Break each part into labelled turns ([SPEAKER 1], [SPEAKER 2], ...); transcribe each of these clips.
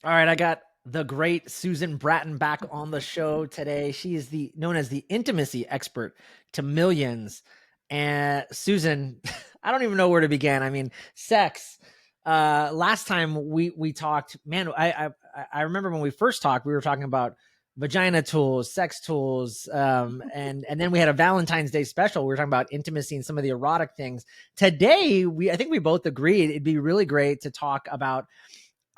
[SPEAKER 1] All right, I got the great Susan Bratton back on the show today. She is the known as the intimacy expert to millions. And Susan, I don't even know where to begin. I mean, sex. Last time we talked, man, I remember when we first talked, we were talking about vagina tools, sex tools, and then we had a Valentine's Day special. We were talking about intimacy and some of the erotic things. Today, I think we both agreed it'd be really great to talk about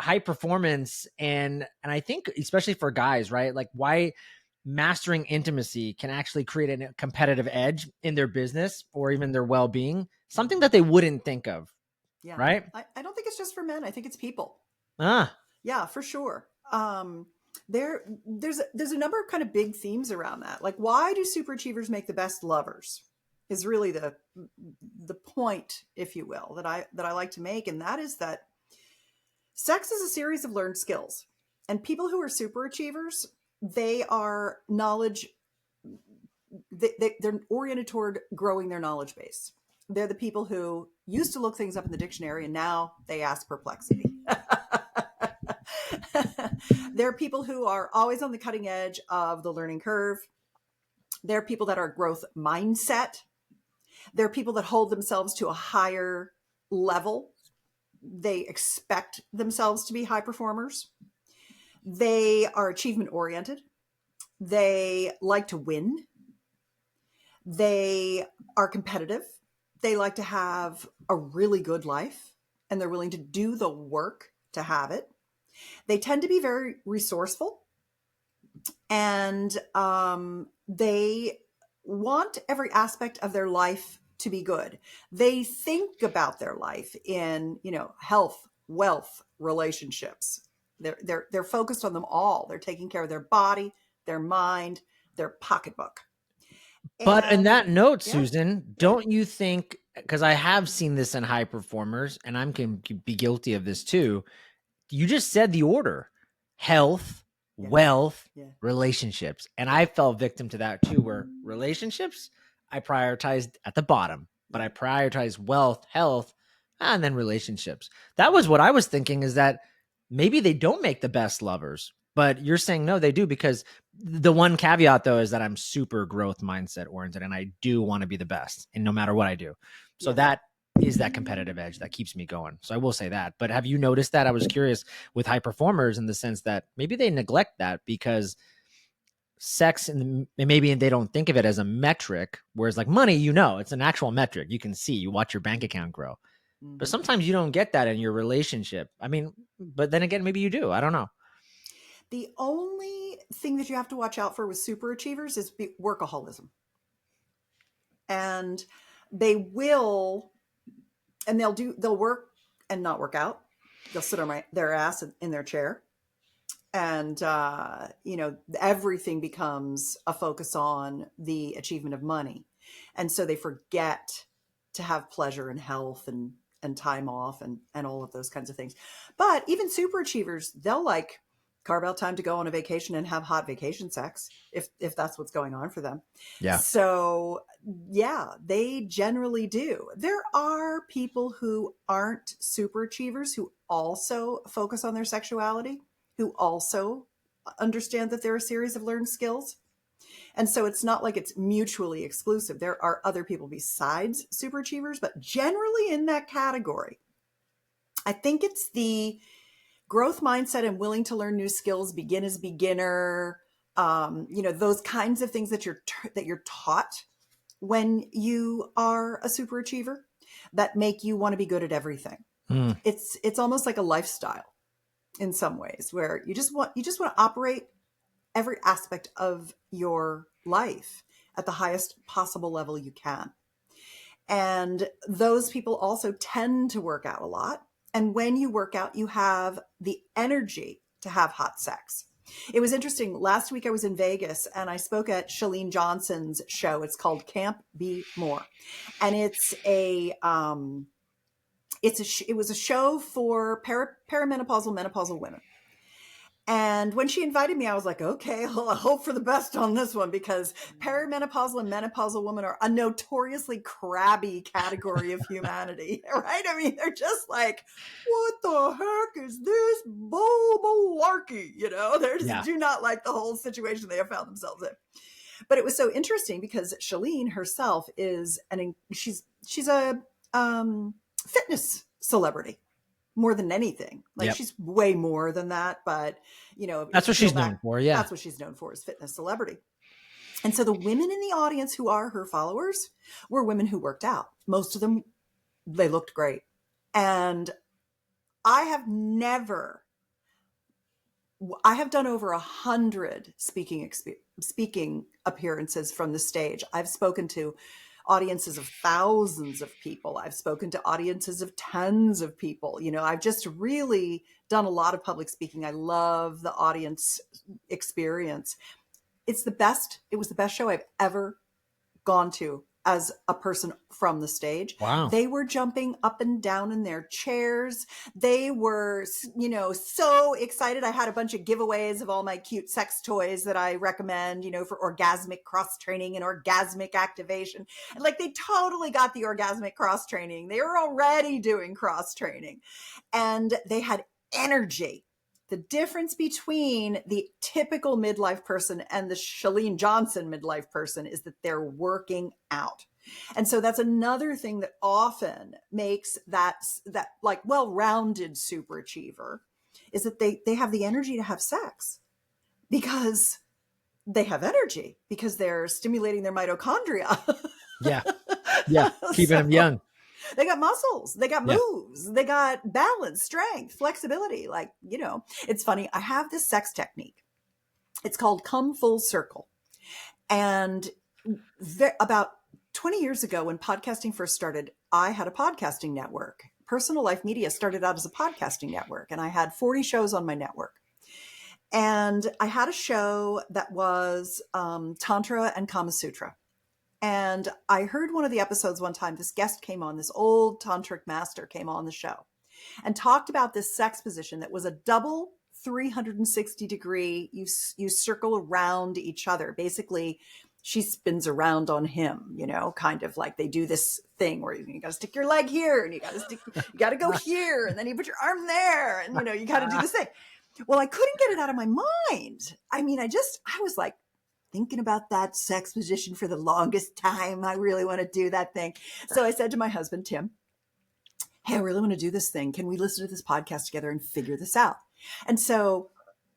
[SPEAKER 1] high performance and I think especially for guys, right? Like why mastering intimacy can actually create a competitive edge in their business or even their well-being, something that they wouldn't think of,
[SPEAKER 2] Yeah.
[SPEAKER 1] right?
[SPEAKER 2] I don't think it's just for men. I think it's people.
[SPEAKER 1] Ah,
[SPEAKER 2] Yeah, for sure. There's a number of kind of big themes around that. Like, why do superachievers make the best lovers? Is really the point, if you will, that I like to make, and that is that sex is a series of learned skills, and people who are superachievers, they are knowledge. They're oriented toward growing their knowledge base. They're the people who used to look things up in the dictionary, and now they ask perplexity. There are people who are always on the cutting edge of the learning curve. There are people that are growth mindset. There are people that hold themselves to a higher level. They expect themselves to be high performers. They are achievement oriented. They like to win. They are competitive. They like to have a really good life, and they're willing to do the work to have it. They tend to be very resourceful, and they want every aspect of their life to be good. They think about their life in, health, wealth, relationships. They're focused on them all. They're taking care of their body, their mind, their pocketbook.
[SPEAKER 1] but in
[SPEAKER 2] And
[SPEAKER 1] that note,
[SPEAKER 2] yeah,
[SPEAKER 1] Susan,
[SPEAKER 2] yeah,
[SPEAKER 1] don't you think, because I have seen this in high performers and I can be guilty of this too, you just said the order: health,
[SPEAKER 2] yeah,
[SPEAKER 1] wealth,
[SPEAKER 2] yeah,
[SPEAKER 1] relationships. And
[SPEAKER 2] yeah,
[SPEAKER 1] I fell victim to that too, where relationships I prioritized at the bottom, but
[SPEAKER 2] yeah.
[SPEAKER 1] I prioritized wealth, health, and then relationships. That was what I was thinking, is that maybe they don't make the best lovers, but you're saying no, they do, because the one caveat though is that I'm super growth mindset oriented and I do want to be the best and no matter what I do. So
[SPEAKER 2] Yeah.
[SPEAKER 1] that is that competitive edge that keeps me going. So I will say that. But have you noticed that? I was curious with high performers in the sense that maybe they neglect that because sex and maybe they don't think of it as a metric, whereas like money, it's an actual metric. You can see, you watch your bank account grow. But
[SPEAKER 2] Hmm.
[SPEAKER 1] sometimes you don't get that in your relationship. I mean, but then again, maybe you do. I don't know.
[SPEAKER 2] The only thing that you have to watch out for with superachievers is workaholism. And they will, and they'll work and not work out. They'll sit on their ass in their chair. And, everything becomes a focus on the achievement of money. And so they forget to have pleasure and health and time off and all of those kinds of things. But even super achievers, they'll like carve out time to go on a vacation and have hot vacation sex if that's what's going on for them.
[SPEAKER 1] Yeah.
[SPEAKER 2] So yeah, they generally do. There are people who aren't super achievers who also focus on their sexuality, who also understand that there are a series of learned skills. And so it's not like it's mutually exclusive. There are other people besides super achievers, but generally in that category, I think it's the growth mindset and willing to learn new skills, begin as beginner, those kinds of things that you're taught when you are a super achiever that make you want to be good at everything.
[SPEAKER 1] Hmm.
[SPEAKER 2] It's almost like a lifestyle in some ways, where you just want to operate every aspect of your life at the highest possible level you can. And those people also tend to work out a lot. And when you work out, you have the energy to have hot sex. It was interesting. Last week I was in Vegas and I spoke at Shalene Johnson's show. It's called Camp Be More. And it was a show for perimenopausal, menopausal women. And when she invited me, I was like, okay, well, I hope for the best on this one, because perimenopausal and menopausal women are a notoriously crabby category of humanity, right? I mean, they're just like, what the heck is this malarkey? You know, they just do not like the whole situation they have found themselves in. But it was so interesting because Shalene herself is she's a fitness celebrity more than anything. Like she's way more than that, but you know,
[SPEAKER 1] that's what she's known for. Yeah.
[SPEAKER 2] That's what she's known for, is fitness celebrity. And so the women in the audience who are her followers were women who worked out. Most of them, they looked great. And I have done over 100 speaking appearances from the stage. I've spoken to audiences of thousands of people. I've spoken to audiences of tens of people. You know, I've just really done a lot of public speaking. I love the audience experience. It was the best show I've ever gone to as a person from the stage.
[SPEAKER 1] Wow.
[SPEAKER 2] They were jumping up and down in their chairs. They were, you know, so excited. I had a bunch of giveaways of all my cute sex toys that I recommend, you know, for orgasmic cross training and orgasmic activation. And like, they totally got the orgasmic cross training. They were already doing cross training, and they had energy. The difference between the typical midlife person and the Shalene Johnson midlife person is that they're working out. And so that's another thing that often makes that like well-rounded super achiever, is that they have the energy to have sex because they have energy, because they're stimulating their mitochondria.
[SPEAKER 1] Yeah. Keeping them young.
[SPEAKER 2] They got muscles, they got moves, they got balance, strength, flexibility. Like, you know, it's funny. I have this sex technique. It's called come full circle. And about 20 years ago, when podcasting first started, I had a podcasting network. Personal Life Media started out as a podcasting network, and I had 40 shows on my network. And I had a show that was Tantra and Kama Sutra. And I heard one of the episodes one time, this guest came on, this old tantric master came on the show and talked about this sex position that was a double 360 degree. You circle around each other. Basically, she spins around on him, you know, kind of like they do this thing where you got to stick your leg here and you got to go here. And then you put your arm there and, you know, you got to do this thing. Well, I couldn't get it out of my mind. I mean, I was like, thinking about that sex position for the longest time. I really want to do that thing. So I said to my husband, Tim, hey, I really want to do this thing. Can we listen to this podcast together and figure this out? And so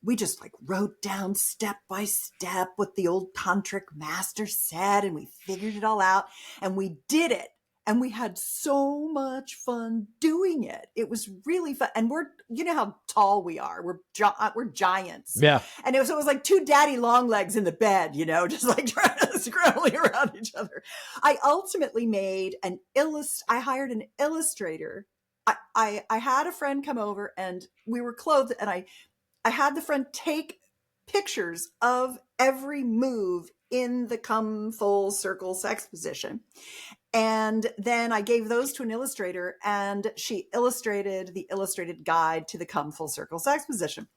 [SPEAKER 2] we just like wrote down step by step what the old tantric master said, and we figured it all out, and we did it. And we had so much fun doing it. It was really fun. And you know how tall we are. We're giants.
[SPEAKER 1] Yeah.
[SPEAKER 2] And it was like two daddy long legs in the bed, you know, just like scrambling around each other. I ultimately made I hired an illustrator. I had a friend come over, and we were clothed, and I had the friend take pictures of every move in the come full circle sex position. And then I gave those to an illustrator, and she illustrated the illustrated guide to the come full circle sex position.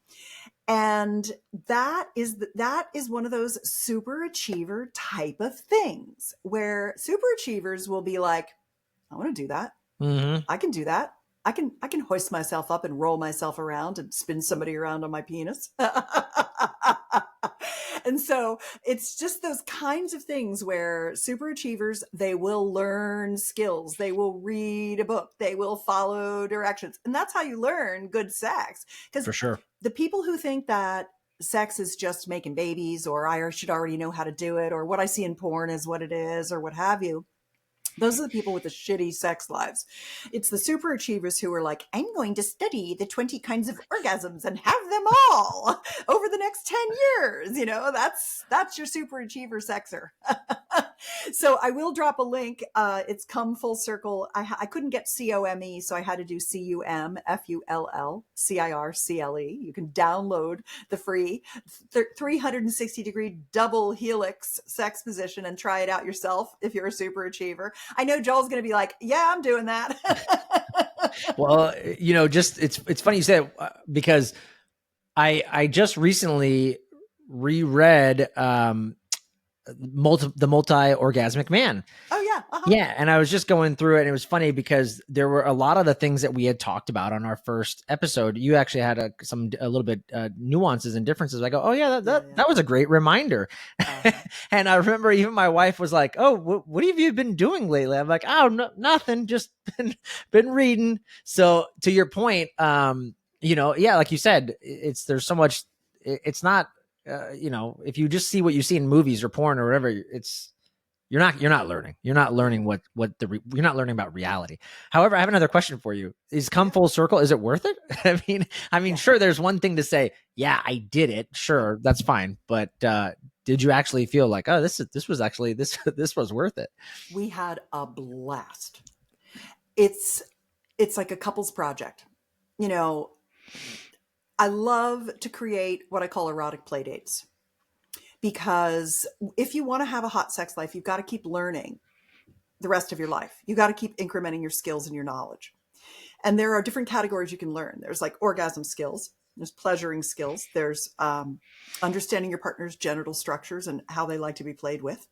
[SPEAKER 2] And that is one of those super achiever type of things where super achievers will be like, I want to do that.
[SPEAKER 1] Mm-hmm.
[SPEAKER 2] I can do that. I can hoist myself up and roll myself around and spin somebody around on my penis. And so it's just those kinds of things where super achievers, they will learn skills. They will read a book. They will follow directions. And that's how you learn good sex. Because
[SPEAKER 1] for sure,
[SPEAKER 2] the people who think that sex is just making babies, or I should already know how to do it, or what I see in porn is what it is, or what have you, those are the people with the shitty sex lives. It's the super achievers who are like, I'm going to study the 20 kinds of orgasms and have them all over the next 10 years. You know, that's your super achiever sexer. So I will drop a link. It's Come Full Circle. I couldn't get COME, so I had to do CUMFULLCIRCLE. You can download the free 360 degree double helix sex position and try it out yourself if you're a super achiever. I know Joel's going to be like, yeah, I'm doing that.
[SPEAKER 1] Well, you know, just it's funny you say it, because I just recently reread the multi-orgasmic man.
[SPEAKER 2] Oh yeah. Uh-huh.
[SPEAKER 1] Yeah, and I was just going through it, and it was funny because there were a lot of the things that we had talked about on our first episode. You actually had a little bit nuances and differences. I go, oh yeah,
[SPEAKER 2] Yeah, yeah.
[SPEAKER 1] that was a great reminder.
[SPEAKER 2] Uh-huh.
[SPEAKER 1] And I remember even my wife was like, "Oh, what have you been doing lately?" I'm like, "Oh, no, nothing, just been reading." So to your point, yeah, like you said, it's there's so much. It's not, if you just see what you see in movies or porn or whatever, it's you're not learning. You're not learning you're not learning about reality. However, I have another question for you. Is come
[SPEAKER 2] Yeah.
[SPEAKER 1] full circle? Is it worth it? I mean,
[SPEAKER 2] Yeah.
[SPEAKER 1] sure. There's one thing to say, yeah, I did it. Sure, that's fine. But did you actually feel like, oh, this was actually this was worth it?
[SPEAKER 2] We had a blast. It's like a couples project. You know, I love to create what I call erotic play dates, because if you want to have a hot sex life, you've got to keep learning the rest of your life. You got to keep incrementing your skills and your knowledge. And there are different categories you can learn. There's like orgasm skills, there's pleasuring skills, there's understanding your partner's genital structures and how they like to be played with.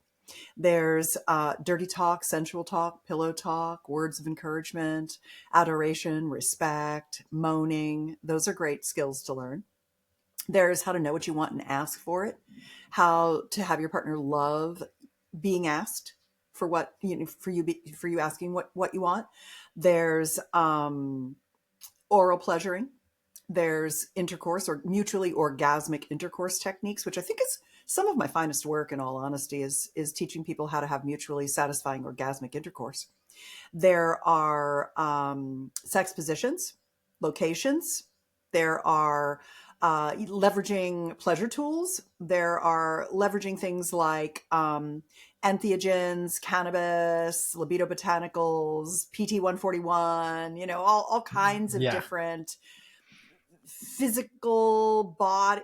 [SPEAKER 2] There's dirty talk, sensual talk, pillow talk, words of encouragement, adoration, respect, moaning. Those are great skills to learn. There's how to know what you want and ask for it, how to have your partner love being asked for what, for you asking what you want. There's oral pleasuring. There's intercourse or mutually orgasmic intercourse techniques, which I think is some of my finest work, in all honesty, is teaching people how to have mutually satisfying orgasmic intercourse. There are sex positions, locations. There are leveraging pleasure tools. There are leveraging things like entheogens, cannabis, libido botanicals, PT 141, all kinds of
[SPEAKER 1] Yeah.
[SPEAKER 2] different physical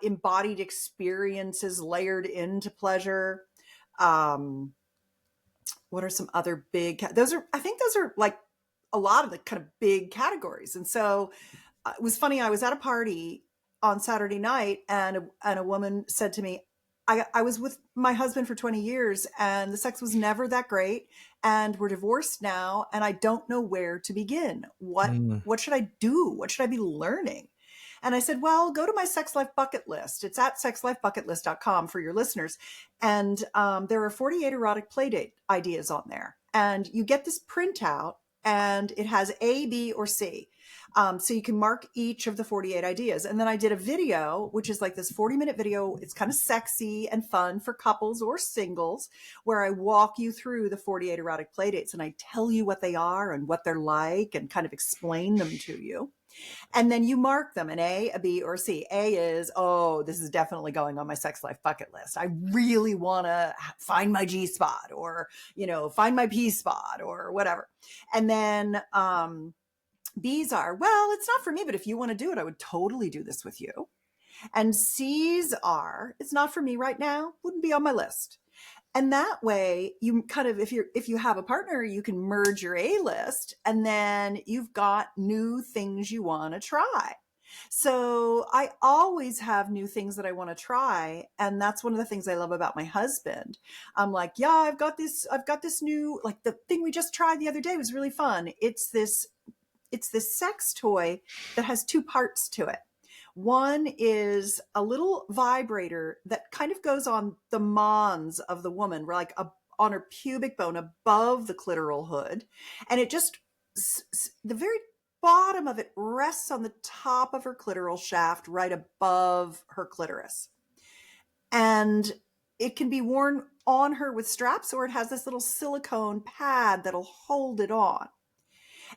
[SPEAKER 2] embodied experiences layered into pleasure. Um, what are some other I think those are like a lot of the kind of big categories. And so it was funny. I was at a party on Saturday night, and a woman said to me, I was with my husband for 20 years and the sex was never that great. And we're divorced now. And I don't know where to begin.
[SPEAKER 1] Mm.
[SPEAKER 2] What should I do? What should I be learning? And I said, well, go to my sex life bucket list. It's at sexlifebucketlist.com for your listeners. And there are 48 erotic playdate ideas on there. And you get this printout, and it has A, B, or C. So you can mark each of the 48 ideas. And then I did a video, which is like this 40-minute video. It's kind of sexy and fun for couples or singles, where I walk you through the 48 erotic playdates and I tell you what they are and what they're like and kind of explain them to you. And then you mark them an A, a B, or a C. A is, oh, this is definitely going on my sex life bucket list. I really want to find my G spot, or, find my P spot, or whatever. And then B's are, well, it's not for me, but if you want to do it, I would totally do this with you. And C's are, it's not for me right now, wouldn't be on my list. And that way you kind of, if you have a partner, you can merge your A list, and then you've got new things you want to try. So I always have new things that I want to try. And that's one of the things I love about my husband. I'm like, yeah, I've got this new, like the thing we just tried the other day was really fun. It's this sex toy that has two parts to it. One is a little vibrator that kind of goes on the mons of the woman, like on her pubic bone above the clitoral hood. And it just, the very bottom of it rests on the top of her clitoral shaft, right above her clitoris. And it can be worn on her with straps, or it has this little silicone pad that'll hold it on.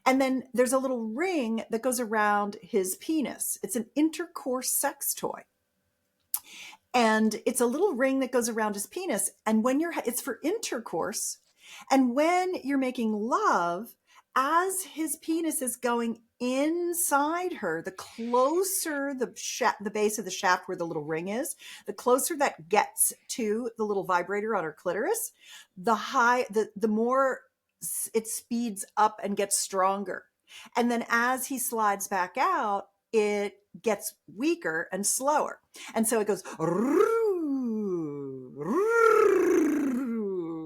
[SPEAKER 2] And then there's a little ring that goes around his penis. It's an intercourse sex toy. And it's a little ring that goes around his penis. And it's for intercourse. And when you're making love, as his penis is going inside her, the closer the base of the shaft where the little ring is, the closer that gets to the little vibrator on her clitoris, the more it speeds up and gets stronger. And then as he slides back out, it gets weaker and slower. And so it goes.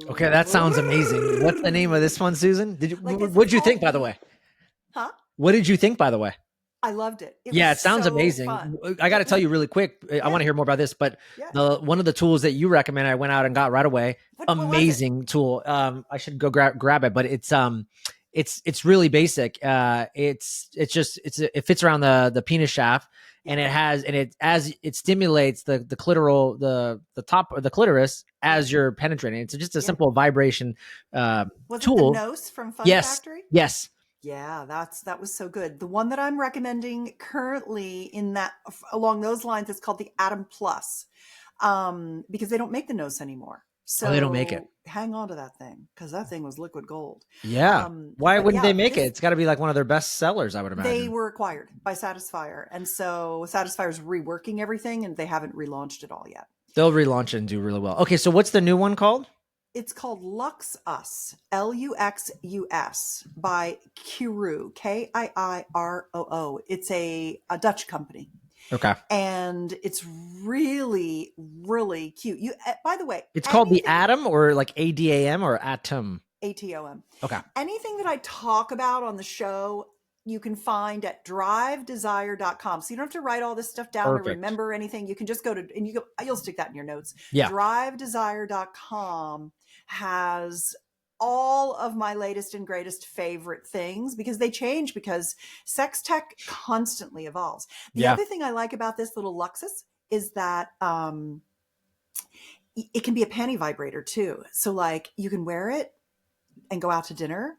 [SPEAKER 1] Okay, that sounds amazing. What's the name of this one, Susan?
[SPEAKER 2] Like
[SPEAKER 1] What did you think, by the
[SPEAKER 2] the,
[SPEAKER 1] way?
[SPEAKER 2] huh?
[SPEAKER 1] What did you think, by the way?
[SPEAKER 2] I loved it. It was
[SPEAKER 1] Yeah, it sounds
[SPEAKER 2] so
[SPEAKER 1] amazing.
[SPEAKER 2] fun.
[SPEAKER 1] I got to tell you really quick. I want
[SPEAKER 2] Yeah,
[SPEAKER 1] to hear more about this, but
[SPEAKER 2] yeah.
[SPEAKER 1] the one of the tools that you recommend, I went out and got right away.
[SPEAKER 2] What was it?
[SPEAKER 1] Amazing tool. I should go grab it, but it's really basic. It fits around the penis shaft,
[SPEAKER 2] Yeah,
[SPEAKER 1] and as it stimulates the clitoral the top of the clitoris
[SPEAKER 2] yeah,
[SPEAKER 1] as you're penetrating. It's just a
[SPEAKER 2] yeah.
[SPEAKER 1] simple vibration
[SPEAKER 2] Was it the
[SPEAKER 1] tool.
[SPEAKER 2] Nose from Fun
[SPEAKER 1] Yes,
[SPEAKER 2] Factory?
[SPEAKER 1] yes.
[SPEAKER 2] Yeah, that was so good. The one that I'm recommending currently in that along those lines is called the Atom Plus, because they don't make the Nose anymore.
[SPEAKER 1] Oh, they don't make it.
[SPEAKER 2] So hang on to that thing because that thing was liquid gold.
[SPEAKER 1] Yeah. Why
[SPEAKER 2] But
[SPEAKER 1] wouldn't
[SPEAKER 2] yeah,
[SPEAKER 1] they make it? It's got to be like one of their best sellers, I would
[SPEAKER 2] they
[SPEAKER 1] imagine.
[SPEAKER 2] were acquired by Satisfyer, and so Satisfyer's reworking everything, and they haven't relaunched it all yet.
[SPEAKER 1] They'll relaunch it and do really well. Okay, so what's the new one called?
[SPEAKER 2] It's called Lux Us, Luxus, by Kiiroo, Kiiroo. It's a Dutch company.
[SPEAKER 1] Okay.
[SPEAKER 2] And it's really, really cute. By the way,
[SPEAKER 1] It's called the Atom or like ADAM or Atom.
[SPEAKER 2] ATOM.
[SPEAKER 1] Okay.
[SPEAKER 2] Anything that I talk about on the show, you can find at drivedesire.com. So you don't have to write all this stuff down or
[SPEAKER 1] Perfect.
[SPEAKER 2] remember anything. You can just go to, and you'll stick that in your notes.
[SPEAKER 1] Yeah.
[SPEAKER 2] Drivedesire.com has all of my latest and greatest favorite things because they change because sex tech constantly evolves. The other thing I like about this little Luxus is that it can be a panty vibrator too. So like you can wear it and go out to dinner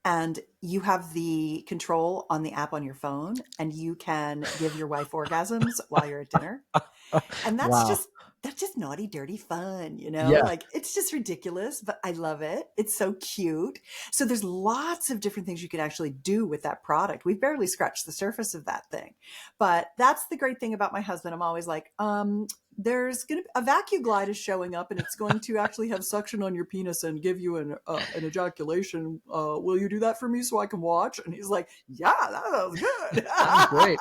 [SPEAKER 2] and you have the control on the app on your phone and you can give your wife orgasms while you're at dinner. And that's just naughty, dirty fun,
[SPEAKER 1] Yeah.
[SPEAKER 2] like it's just ridiculous, but I love it. It's so cute. So there's lots of different things you can actually do with that product. We've barely scratched the surface of that thing, but that's the great thing about my husband. I'm always like, there's going to a vacuum glide is showing up and it's going to actually have suction on your penis and give you an ejaculation. Will you do that for me so I can watch? And he's like, yeah, that sounds good.
[SPEAKER 1] That's great.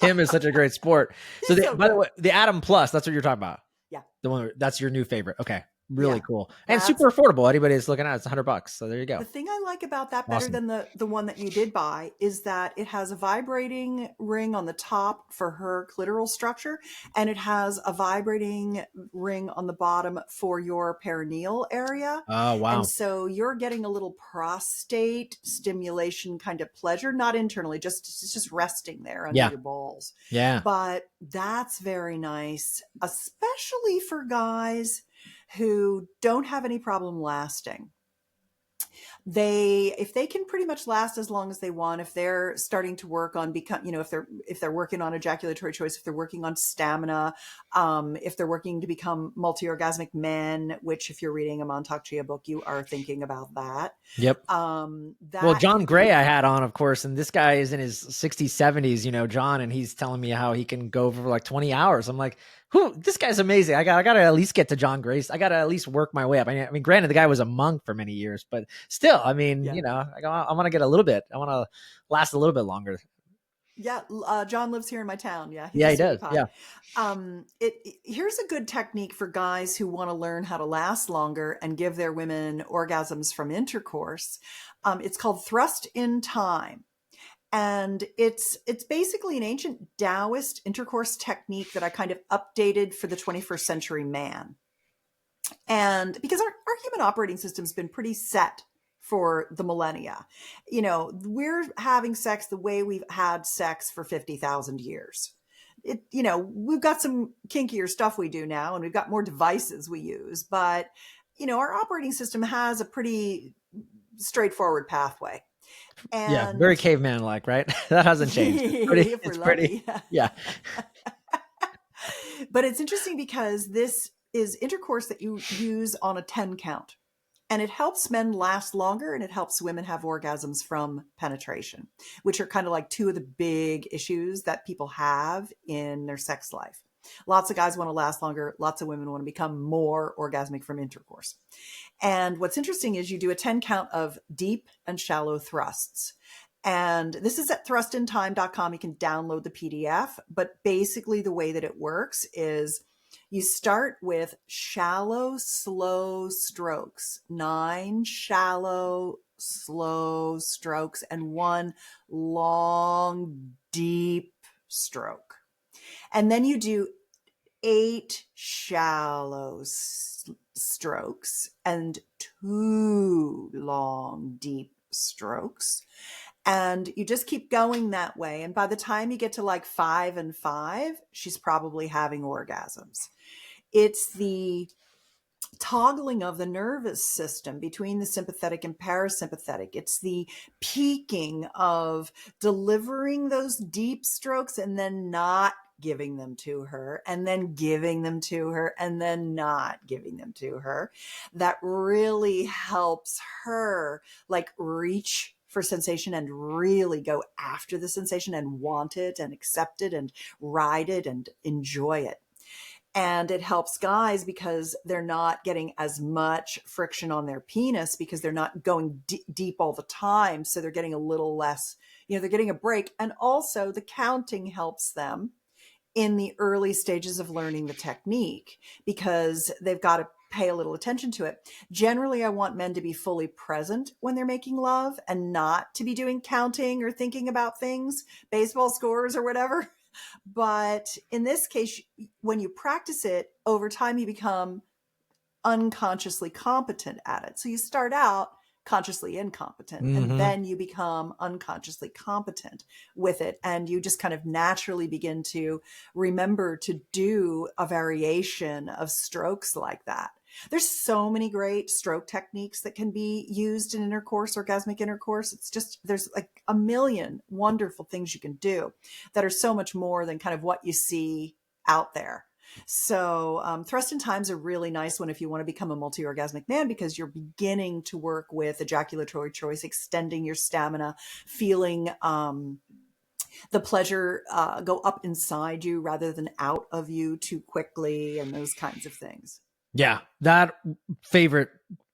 [SPEAKER 1] Tim is such a great sport. So, by the way, the Atom Plus, that's what you're talking about.
[SPEAKER 2] Yeah.
[SPEAKER 1] The one that's your new favorite. Okay. Really cool. And
[SPEAKER 2] That's
[SPEAKER 1] super affordable. Anybody that's looking at it's $100. So there you go.
[SPEAKER 2] The thing I like about that better than the one that you did buy is that it has a vibrating ring on the top for her clitoral structure, and it has a vibrating ring on the bottom for your perineal area.
[SPEAKER 1] Oh, wow.
[SPEAKER 2] And so you're getting a little prostate stimulation kind of pleasure, not internally, it's just resting there under your balls.
[SPEAKER 1] Yeah.
[SPEAKER 2] But that's very nice, especially for guys who don't have any problem lasting. If they can pretty much last as long as they want, if they're starting to work on if they're working on ejaculatory choice, if they're working on stamina, if they're working to become multi-orgasmic men, which if you're reading a Montauk Chia book, you are thinking about that.
[SPEAKER 1] Yep. Well, John Gray I had on, of course, and this guy is in his 60s, 70s, John, and he's telling me how he can go for like 20 hours. I'm like, this guy's amazing. I got to at least get to John Gray's. I got to at least work my way up. I mean, granted, the guy was a monk for many years, but still, I mean, I want to get a little bit. I want to last a little bit longer.
[SPEAKER 2] Yeah, John lives here in my town. Yeah,
[SPEAKER 1] he does.
[SPEAKER 2] Pie. Yeah. Here's a good technique for guys who want to learn how to last longer and give their women orgasms from intercourse. It's called thrust in time. And it's basically an ancient Taoist intercourse technique that I kind of updated for the 21st century man. And because our human operating system's been pretty set for the millennia, we're having sex the way we've had sex for 50,000 years. We've got some kinkier stuff we do now, and we've got more devices we use, but our operating system has a pretty straightforward pathway. And
[SPEAKER 1] very caveman-like, right? That hasn't changed. It's pretty. Yeah.
[SPEAKER 2] But it's interesting because this is intercourse that you use on a 10 count, and it helps men last longer, and it helps women have orgasms from penetration, which are kind of like two of the big issues that people have in their sex life. Lots of guys want to last longer. Lots of women want to become more orgasmic from intercourse. And what's interesting is you do a 10 count of deep and shallow thrusts. And this is at thrustintime.com. You can download the PDF. But basically, the way that it works is you start with shallow, slow strokes, 9 shallow, slow strokes, and 1 long, deep stroke. And then you do 8 shallow strokes and 2 long, deep strokes. And you just keep going that way. And by the time you get to like 5 and 5, she's probably having orgasms. It's the toggling of the nervous system between the sympathetic and parasympathetic. It's the peaking of delivering those deep strokes and then not giving them to her, and then giving them to her, and then not giving them to her, that really helps her like reach for sensation and really go after the sensation and want it and accept it and ride it and enjoy it. And it helps guys because they're not getting as much friction on their penis because they're not going deep all the time. So they're getting a little less, they're getting a break. And also the counting helps them in the early stages of learning the technique because they've got to pay a little attention to it. Generally, I want men to be fully present when they're making love and not to be doing counting or thinking about things, baseball scores or whatever. But in this case, when you practice it over time, you become unconsciously competent at it. So you start out consciously incompetent, and then you become unconsciously competent with it. And you just kind of naturally begin to remember to do a variation of strokes like that. There's so many great stroke techniques that can be used in intercourse, orgasmic intercourse. It's just, there's like a million wonderful things you can do that are so much more than kind of what you see out there. So thrust in time's a really nice one if you want to become a multi-orgasmic man, because you're beginning to work with ejaculatory choice, extending your stamina, feeling the pleasure go up inside you rather than out of you too quickly, and those kinds of things.
[SPEAKER 1] Yeah, that favorite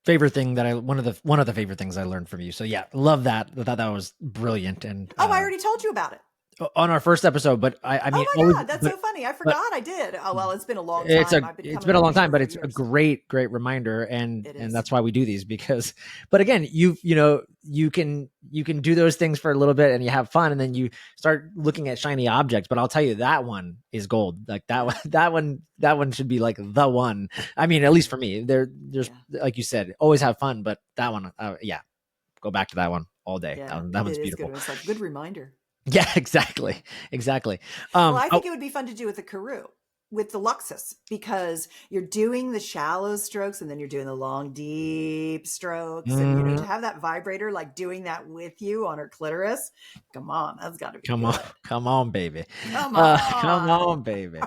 [SPEAKER 1] thing that one of the favorite things I learned from you. So yeah, love that. I thought that was brilliant. And
[SPEAKER 2] I already told you about it
[SPEAKER 1] on our first episode, but I mean,
[SPEAKER 2] oh my God, that's so funny. I forgot I did. Oh, well, it's been a long time.
[SPEAKER 1] It's been a long time, but it's a great reminder. And that's why we do these, because, but again, you can do those things for a little bit and you have fun, and then you start looking at shiny objects. But I'll tell you, that one is gold. Like that one should be like the one. I mean, at least for me, there's like you said, always have fun, but that one, go back to that one all day.
[SPEAKER 2] Yeah,
[SPEAKER 1] that one's
[SPEAKER 2] beautiful.
[SPEAKER 1] Good.
[SPEAKER 2] It's like a good reminder.
[SPEAKER 1] Yeah, exactly.
[SPEAKER 2] Well, I think it would be fun to do with the Karoo, with the Luxus, because you're doing the shallow strokes and then you're doing the long, deep strokes. And to have that vibrator like doing that with you on her clitoris, come on, that's got to be good.
[SPEAKER 1] Come on, baby.
[SPEAKER 2] Come on.
[SPEAKER 1] Come on, baby.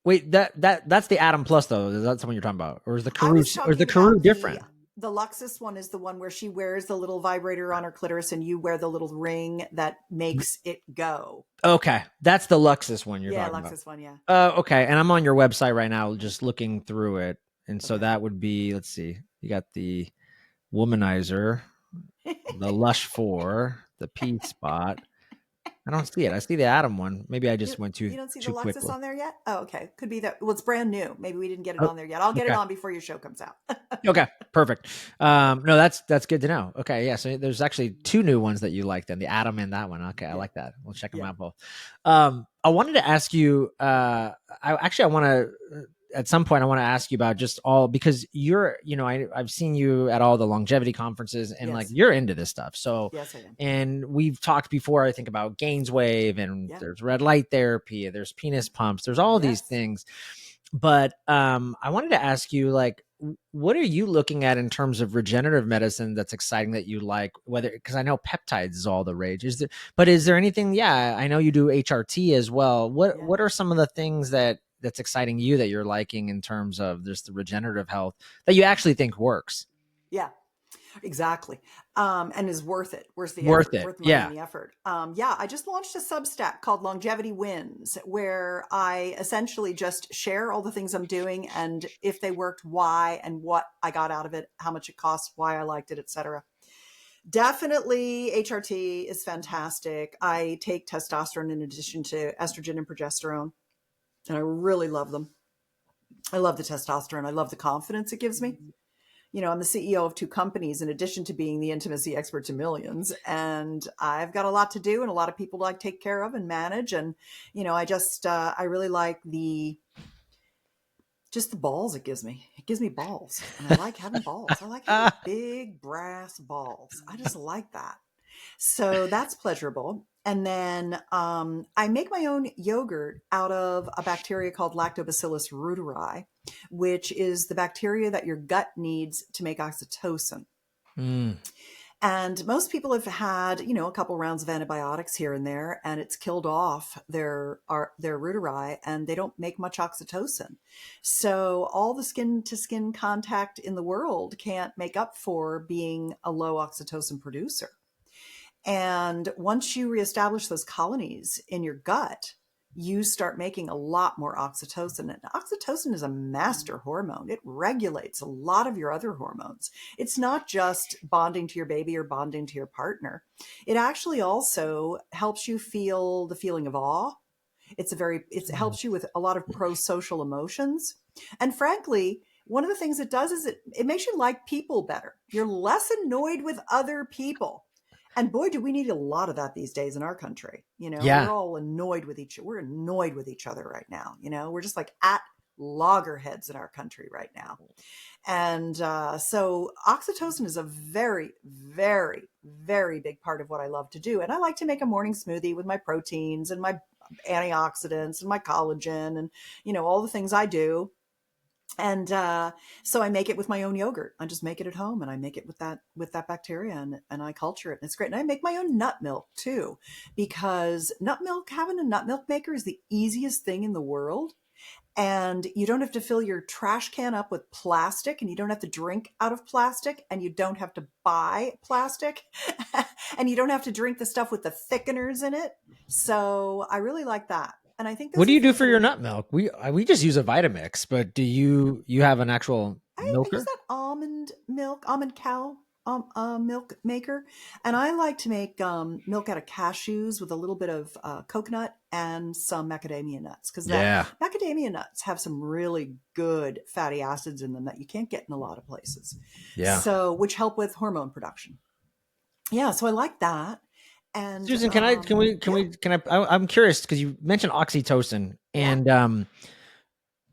[SPEAKER 1] Wait, that's the Atom Plus though. Is that someone you're talking about, or is the Karoo different?
[SPEAKER 2] The Luxus one is the one where she wears the little vibrator on her clitoris and you wear the little ring that makes it go.
[SPEAKER 1] Okay. That's the Luxus one you're talking about.
[SPEAKER 2] Yeah, Luxus one, yeah.
[SPEAKER 1] Okay. And I'm on your website right now just looking through it. And so that would be, let's see, you got the Womanizer, the Lush 4, the P Spot. I don't see it. I see the Atom one. Maybe I just went too.
[SPEAKER 2] You don't see
[SPEAKER 1] the
[SPEAKER 2] Luxus
[SPEAKER 1] quickly
[SPEAKER 2] on there yet? Oh, okay. Could be that. Well, it's brand new. Maybe we didn't get it on there yet. I'll get it on before your show comes out.
[SPEAKER 1] Okay, perfect. No, that's good to know. Okay, yeah. So there's actually 2 new ones that you like, then the Atom and that one. Okay, I like that. We'll check them out both. I wanted to ask you. I want to. At some point, I want to ask you about just all, because you're, I've seen you at all the longevity conferences, and like you're into this stuff. So,
[SPEAKER 2] yes, I am.
[SPEAKER 1] And we've talked before, I think, about Gainswave, and there's red light therapy, there's penis pumps, there's all these things. But I wanted to ask you, like, what are you looking at in terms of regenerative medicine that's exciting that you like? Whether, because I know peptides is all the rage. Is there anything? Yeah, I know you do HRT as well. What are some of the things that's exciting you that you're liking in terms of just the regenerative health that you actually think works?
[SPEAKER 2] Yeah, exactly. And is worth it. Worth the money and the effort. I just launched a Substack called Longevity Wins, where I essentially just share all the things I'm doing and if they worked, why, and what I got out of it, how much it cost, why I liked it, etc. Definitely HRT is fantastic. I take testosterone in addition to estrogen and progesterone, and I really love them. I love the testosterone. I love the confidence it gives me. I'm the CEO of 2 companies in addition to being the intimacy expert to millions. And I've got a lot to do and a lot of people to like take care of and manage. And, I really like just the balls it gives me. It gives me balls. And I like having balls. I like having big brass balls. I just like that. So that's pleasurable. And then I make my own yogurt out of a bacteria called Lactobacillus reuteri, which is the bacteria that your gut needs to make oxytocin.
[SPEAKER 1] Mm.
[SPEAKER 2] And most people have had, a couple rounds of antibiotics here and there, and it's killed off their reuteri, and they don't make much oxytocin. So all the skin to skin contact in the world can't make up for being a low oxytocin producer. And once you reestablish those colonies in your gut, you start making a lot more oxytocin. And oxytocin is a master hormone. It regulates a lot of your other hormones. It's not just bonding to your baby or bonding to your partner. It actually also helps you feel the feeling of awe. It helps you with a lot of pro-social emotions. And frankly, one of the things it does is it makes you like people better. You're less annoyed with other people. And boy, do we need a lot of that these days in our country.
[SPEAKER 1] Yeah.
[SPEAKER 2] We're all annoyed with each other. We're annoyed with each other right now. We're just like at loggerheads in our country right now. And so oxytocin is a very, very, very big part of what I love to do. And I like to make a morning smoothie with my proteins and my antioxidants and my collagen and, all the things I do. And so I make it with my own yogurt. I just make it at home, and I make it with that bacteria, and I culture it, and it's great. And I make my own nut milk too, because having a nut milk maker is the easiest thing in the world. And you don't have to fill your trash can up with plastic, and you don't have to drink out of plastic, and you don't have to buy plastic, and you don't have to drink the stuff with the thickeners in it. So I really like that. And I think
[SPEAKER 1] What
[SPEAKER 2] those
[SPEAKER 1] do
[SPEAKER 2] are
[SPEAKER 1] you do
[SPEAKER 2] things
[SPEAKER 1] for
[SPEAKER 2] that
[SPEAKER 1] your
[SPEAKER 2] are
[SPEAKER 1] nut milk? We just use a Vitamix, but do you have an actual
[SPEAKER 2] I use
[SPEAKER 1] milker?
[SPEAKER 2] that almond cow milk maker, and I like to make milk out of cashews with a little bit of coconut and some macadamia nuts, because that
[SPEAKER 1] Yeah.
[SPEAKER 2] macadamia nuts have some really good fatty acids in them that you can't get in a lot of places.
[SPEAKER 1] Yeah.
[SPEAKER 2] So, which help with hormone production. Yeah, so I like that, and
[SPEAKER 1] Susan,
[SPEAKER 2] yeah,
[SPEAKER 1] I'm curious because you mentioned oxytocin,
[SPEAKER 2] yeah,
[SPEAKER 1] and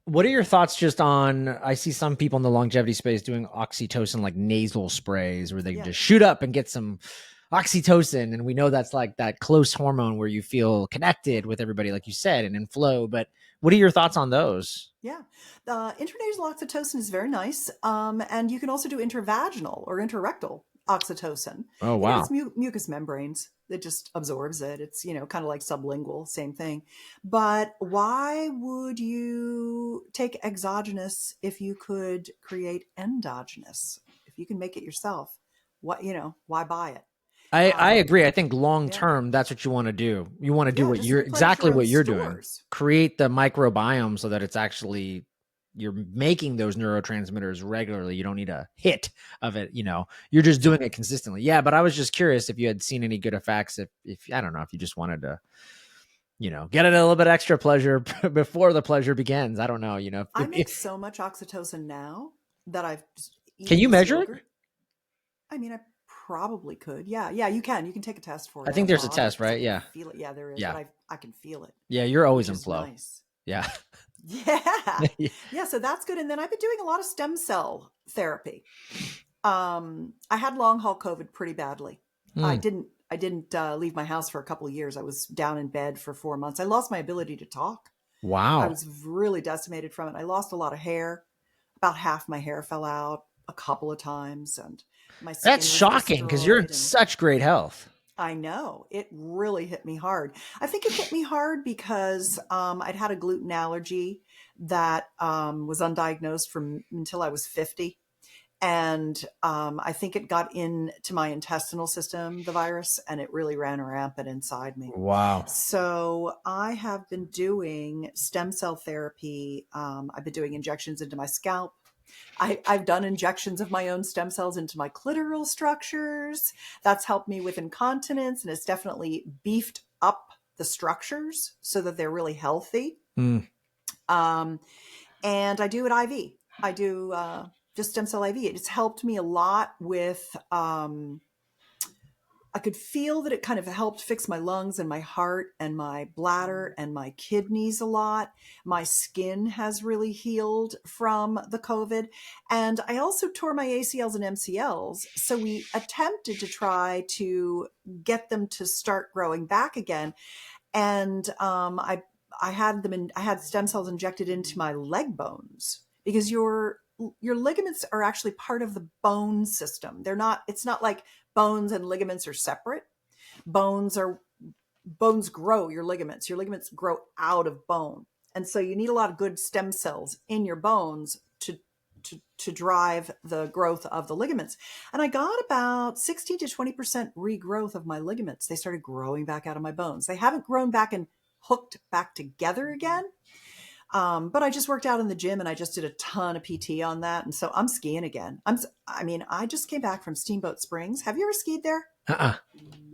[SPEAKER 1] what are your thoughts just on, I see some people in the longevity space doing oxytocin like nasal sprays where they
[SPEAKER 2] yeah.
[SPEAKER 1] just shoot up and get some oxytocin, and we know that's like that close hormone where you feel
[SPEAKER 2] Yeah.
[SPEAKER 1] connected with everybody like you said and in flow, but what are your thoughts on those?
[SPEAKER 2] Yeah. Intranasal oxytocin is very nice. And you can also do intravaginal or interrectal oxytocin.
[SPEAKER 1] Oh wow.
[SPEAKER 2] It's mucous membranes. It just absorbs it. It's, kind of like sublingual, same thing. But why would you take exogenous if you could create endogenous? If you can make it yourself, why buy it?
[SPEAKER 1] I agree. I think long
[SPEAKER 2] Yeah.
[SPEAKER 1] term, that's what you want to do. You want to do
[SPEAKER 2] Yeah.
[SPEAKER 1] what
[SPEAKER 2] Just
[SPEAKER 1] you're
[SPEAKER 2] replenish
[SPEAKER 1] exactly
[SPEAKER 2] your own
[SPEAKER 1] what you're doing.
[SPEAKER 2] stores.
[SPEAKER 1] Create the microbiome so that it's actually you're making those neurotransmitters regularly. You don't need a hit of it. You're just doing it
[SPEAKER 2] Exactly.
[SPEAKER 1] consistently. Yeah, but I was just curious if you had seen any good effects. If I don't know, if you just wanted to, get it a little bit extra pleasure before the pleasure begins. I don't know.
[SPEAKER 2] I make so much oxytocin now that I've just
[SPEAKER 1] Can
[SPEAKER 2] eaten
[SPEAKER 1] you
[SPEAKER 2] this
[SPEAKER 1] measure it?
[SPEAKER 2] yogurt. I mean, I probably could. Yeah, yeah, you can. You can take a test for
[SPEAKER 1] I
[SPEAKER 2] it on
[SPEAKER 1] think
[SPEAKER 2] the
[SPEAKER 1] there's a
[SPEAKER 2] body
[SPEAKER 1] test,
[SPEAKER 2] because I
[SPEAKER 1] right?
[SPEAKER 2] can
[SPEAKER 1] Yeah,
[SPEAKER 2] feel it. Yeah, there is, but
[SPEAKER 1] yeah,
[SPEAKER 2] I can feel it,
[SPEAKER 1] yeah. You're always
[SPEAKER 2] which
[SPEAKER 1] in
[SPEAKER 2] is
[SPEAKER 1] flow.
[SPEAKER 2] nice.
[SPEAKER 1] Yeah.
[SPEAKER 2] Yeah, yeah. So that's good. And then I've been doing a lot of stem cell therapy. I had long haul COVID pretty badly. I
[SPEAKER 1] Hmm.
[SPEAKER 2] didn't. I didn't leave my house for a couple of years. I was down in bed for 4 months. I lost my ability to talk. I
[SPEAKER 1] Wow.
[SPEAKER 2] was really decimated from it. I lost a lot of hair. About half my hair fell out a couple of times, and my
[SPEAKER 1] That's
[SPEAKER 2] skin was
[SPEAKER 1] shocking because you're in
[SPEAKER 2] destroyed. And
[SPEAKER 1] such great health.
[SPEAKER 2] I know it really hit me hard. I think it hit me hard because I'd had a gluten allergy that was undiagnosed from until I was 50. And I think it got into my intestinal system, the virus, and it really ran rampant inside me.
[SPEAKER 1] Wow.
[SPEAKER 2] So I have been doing stem cell therapy. I've been doing injections into my scalp. I've done injections of my own stem cells into my clitoral structures. That's helped me with incontinence, and it's definitely beefed up the structures so that they're really healthy.
[SPEAKER 1] Mm.
[SPEAKER 2] Um, and I do it IV. I do just stem cell IV. It's helped me a lot with. I could feel that it kind of helped fix my lungs and my heart and my bladder and my kidneys a lot. My skin has really healed from the COVID. And I also tore my ACLs and MCLs. So we attempted to try to get them to start growing back again. And I had I had stem cells injected into my leg bones because your ligaments are actually part of the bone system. It's not like bones and ligaments are separate. Bones are bones grow your ligaments. Your ligaments grow out of bone. And so you need a lot of good stem cells in your bones to drive the growth of the ligaments. And I got about 16 to 20% regrowth of my ligaments. They started growing back out of my bones. They haven't grown back and hooked back together again. But I just worked out in the gym and I just did a ton of PT on that. And so I'm skiing again. I just came back from Steamboat Springs. Have you ever skied there?
[SPEAKER 1] Uh-uh.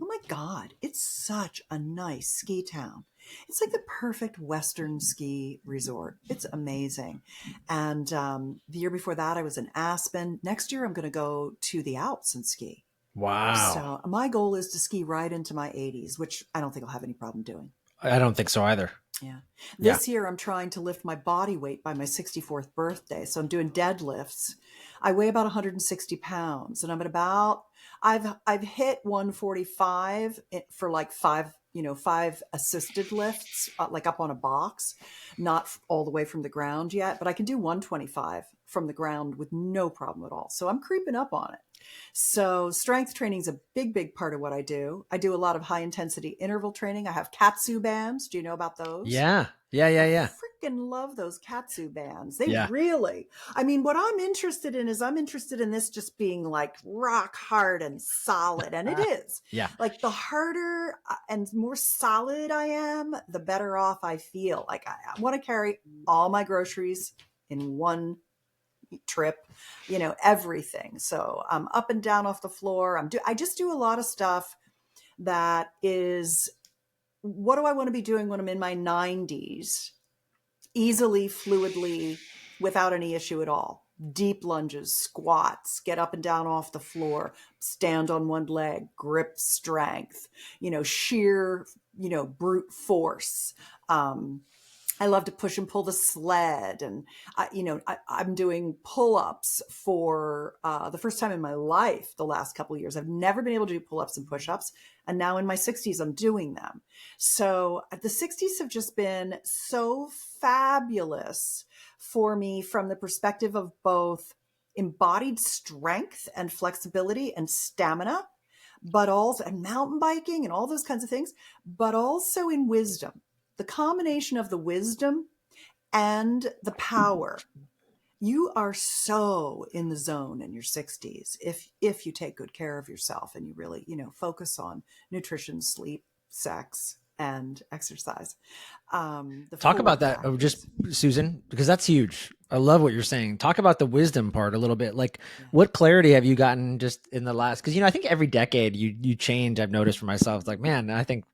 [SPEAKER 2] Oh my God, it's such a nice ski town. It's like the perfect Western ski resort. It's amazing. And the year before that, I was in Aspen. Next year, I'm going to go to the Alps and ski.
[SPEAKER 1] Wow.
[SPEAKER 2] So my goal is to ski right into my 80s, which I don't think I'll have any problem doing.
[SPEAKER 1] I don't think so either.
[SPEAKER 2] Yeah.
[SPEAKER 1] Yeah.
[SPEAKER 2] This year I'm trying to lift my body weight by my 64th birthday. So I'm doing deadlifts. I weigh about 160 pounds and I've hit 145 for like five assisted lifts, like up on a box, not all the way from the ground yet, but I can do 125 from the ground with no problem at all. So I'm creeping up on it. So strength training is a big part of what I do. I do a lot of high intensity interval training. I have Katsu bands. Do you know about those?
[SPEAKER 1] Yeah.
[SPEAKER 2] I
[SPEAKER 1] Yeah.
[SPEAKER 2] freaking love those Katsu bands.
[SPEAKER 1] Yeah.
[SPEAKER 2] I mean, what I'm interested in is I'm interested in this just being like rock hard and solid. And it is.
[SPEAKER 1] Yeah.
[SPEAKER 2] Like the harder and more solid I am, the better off I feel. Like I want to carry all my groceries in one trip, everything. So I'm up and down off the floor. I just do a lot of stuff that is, what do I want to be doing when I'm in my 90s? Easily, fluidly, without any issue at all. Deep lunges, squats, get up and down off the floor, stand on one leg, grip strength, sheer, brute force. I love to push and pull the sled. And, I'm doing pull-ups for the first time in my life the last couple of years. I've never been able to do pull-ups and push-ups. And now in my 60s, I'm doing them. So the 60s have just been so fabulous for me from the perspective of both embodied strength and flexibility and stamina, but also and mountain biking and all those kinds of things, but also in wisdom. The combination of the wisdom and the power. You are so in the zone in your 60s if you take good care of yourself and you really, focus on nutrition, sleep, sex, and exercise.
[SPEAKER 1] Talk about that, just Susan, because that's huge. I love what you're saying. Talk about the wisdom part a little bit. Like, what clarity have you gotten just in the last? Because I think every decade you change. I've noticed for myself. It's like, man, I think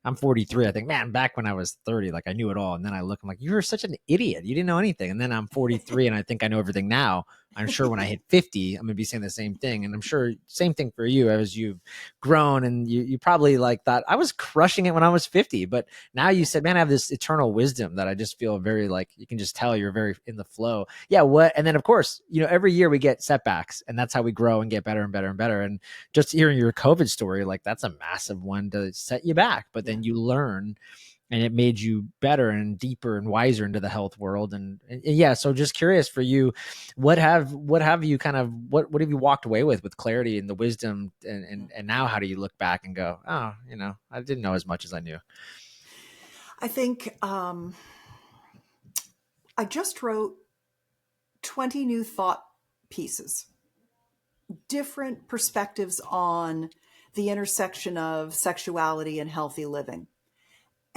[SPEAKER 1] I'm 43. I think, man, back when I was 30, like I knew it all. And then I look, I'm like, you were such an idiot. You didn't know anything. And then I'm 43 and I think I know everything now. I'm sure when I hit 50, I'm going to be saying the same thing. And I'm sure same thing for you as you've grown. And you probably like thought I was crushing it when I was 50. But now you said, man, I have this eternal wisdom that I just feel very like, you can just tell you're very in the flow. Yeah. What? And then of course, every year we get setbacks and that's how we grow and get better and better and better. And just hearing your COVID story, like that's a massive one to set you back. But then you learn and it made you better and deeper and wiser into the health world. And yeah, so just curious for you, what have you kind of, what have you walked away with clarity and the wisdom? And now how do you look back and go, oh, I didn't know as much as I knew.
[SPEAKER 2] I think I just wrote 20 new thought pieces, different perspectives on the intersection of sexuality and healthy living.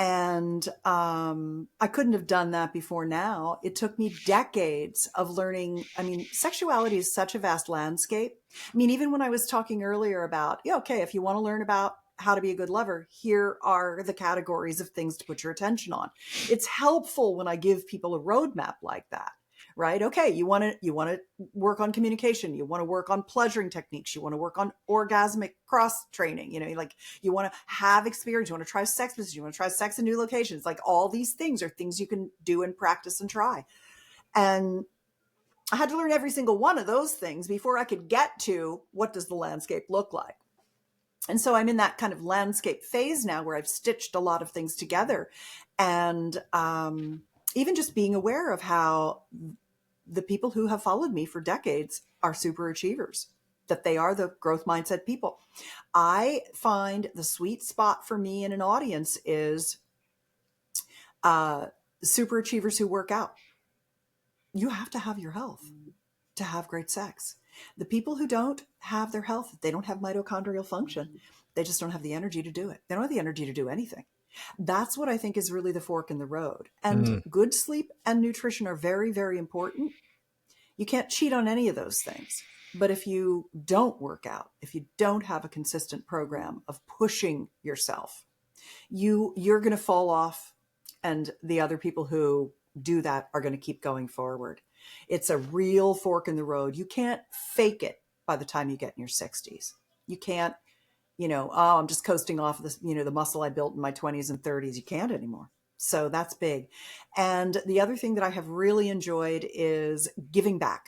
[SPEAKER 2] And I couldn't have done that before now. It took me decades of learning. I mean, sexuality is such a vast landscape. I mean, even when I was talking earlier about, yeah, okay, if you want to learn about how to be a good lover, here are the categories of things to put your attention on. It's helpful when I give people a roadmap like that. Right. Okay. You want to work on communication. You want to work on pleasuring techniques. You want to work on orgasmic cross training. Like you want to have experience. You want to try sex positions. You want to try sex in new locations. Like all these things are things you can do and practice and try. And I had to learn every single one of those things before I could get to what does the landscape look like. And so I'm in that kind of landscape phase now where I've stitched a lot of things together. And even just being aware of how the people who have followed me for decades are super achievers, that they are the growth mindset people. I find the sweet spot for me in an audience is super achievers who work out. You have to have your health to have great sex. The people who don't have their health, they don't have mitochondrial function. They just don't have the energy to do it. They don't have the energy to do anything. That's what I think is really the fork in the road. And good sleep and nutrition are very, very important. You can't cheat on any of those things. But if you don't work out, if you don't have a consistent program of pushing yourself, you're going to fall off, and the other people who do that are going to keep going forward. It's a real fork in the road. You can't fake it by the time you get in your 60s. You can't, oh, I'm just coasting off of this, the muscle I built in my 20s and 30s. You can't anymore. So that's big. And the other thing that I have really enjoyed is giving back,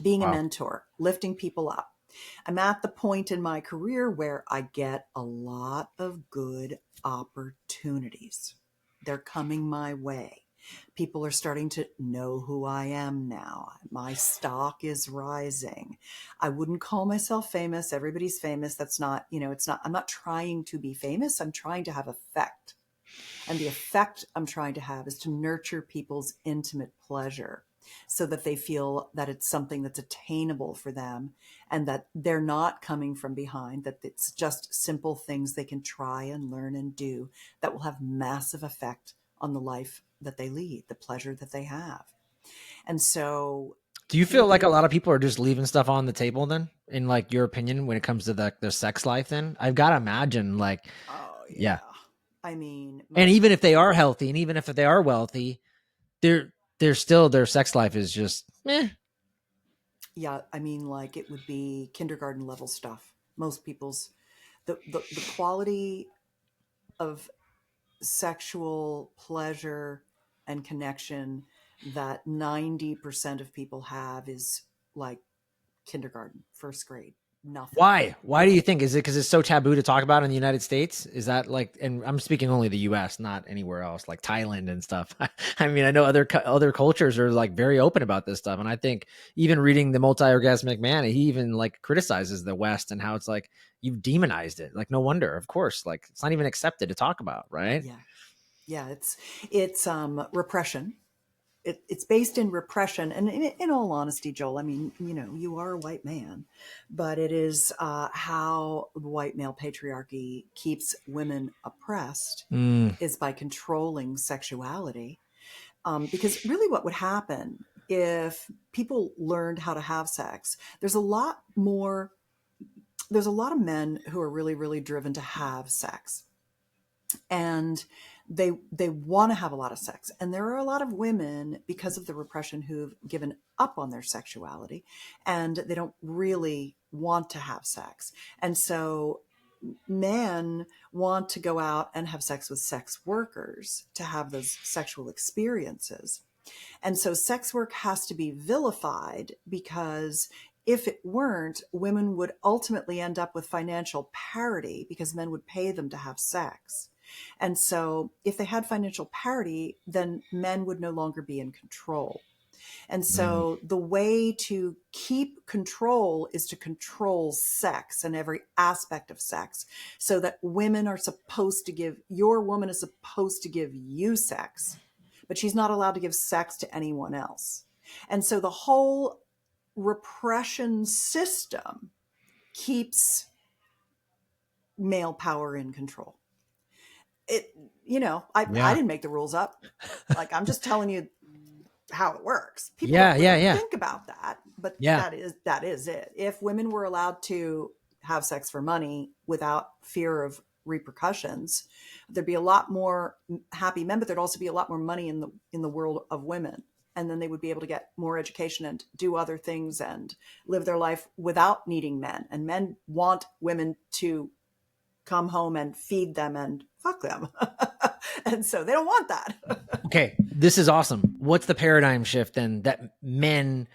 [SPEAKER 2] being a mentor, lifting people up. I'm at the point in my career where I get a lot of good opportunities. They're coming my way. People are starting to know who I am now. My stock is rising. I wouldn't call myself famous. Everybody's famous. That's not, I'm not trying to be famous. I'm trying to have effect. And the effect I'm trying to have is to nurture people's intimate pleasure so that they feel that it's something that's attainable for them and that they're not coming from behind, that it's just simple things they can try and learn and do that will have massive effect on the life that they lead, the pleasure that they have. And so
[SPEAKER 1] do you feel like a lot of people are just leaving stuff on the table then, in like your opinion, when it comes to their sex life? Then I've got to imagine
[SPEAKER 2] oh
[SPEAKER 1] yeah.
[SPEAKER 2] I mean,
[SPEAKER 1] And even if they are healthy and even if they are wealthy, they're still, their sex life is just
[SPEAKER 2] yeah, I mean, like it would be kindergarten level stuff. Most people's the quality of sexual pleasure and connection that 90% of people have is like kindergarten, first grade, nothing.
[SPEAKER 1] Why do you think? Is it because it's so taboo to talk about in the United States? Is that like, and I'm speaking only the US, not anywhere else, like Thailand and stuff. I mean, I know other cultures are like very open about this stuff. And I think even reading The Multi-Orgasmic Man, he even like criticizes the West and how it's like, you've demonized it. Like, no wonder, of course, like it's not even accepted to talk about, right?
[SPEAKER 2] Yeah. Yeah. It's repression. It's based in repression. And in all honesty, Joel, I mean, you are a white man, but it is how the white male patriarchy keeps women oppressed is by controlling sexuality. Because really what would happen if people learned how to have sex, there's a lot of men who are really, really driven to have sex. And they want to have a lot of sex, and there are a lot of women, because of the repression, who've given up on their sexuality and they don't really want to have sex. And so men want to go out and have sex with sex workers to have those sexual experiences. And so sex work has to be vilified, because if it weren't, women would ultimately end up with financial parity because men would pay them to have sex. And so if they had financial parity, then men would no longer be in control. And so the way to keep control is to control sex and every aspect of sex, so that your woman is supposed to give you sex, but she's not allowed to give sex to anyone else. And so the whole repression system keeps male power in control. it, I
[SPEAKER 1] Yeah.
[SPEAKER 2] didn't make the rules up. Like, I'm just telling you how it works. People
[SPEAKER 1] Yeah.
[SPEAKER 2] don't
[SPEAKER 1] Yeah.
[SPEAKER 2] really
[SPEAKER 1] Yeah.
[SPEAKER 2] think about that, but
[SPEAKER 1] Yeah.
[SPEAKER 2] that is it. If women were allowed to have sex for money without fear of repercussions, there'd be a lot more happy men, but there'd also be a lot more money in the world of women. And then they would be able to get more education and do other things and live their life without needing men. And men want women to come home and feed them and fuck them. And so they don't want that.
[SPEAKER 1] Okay. This is awesome. What's the paradigm shift then that men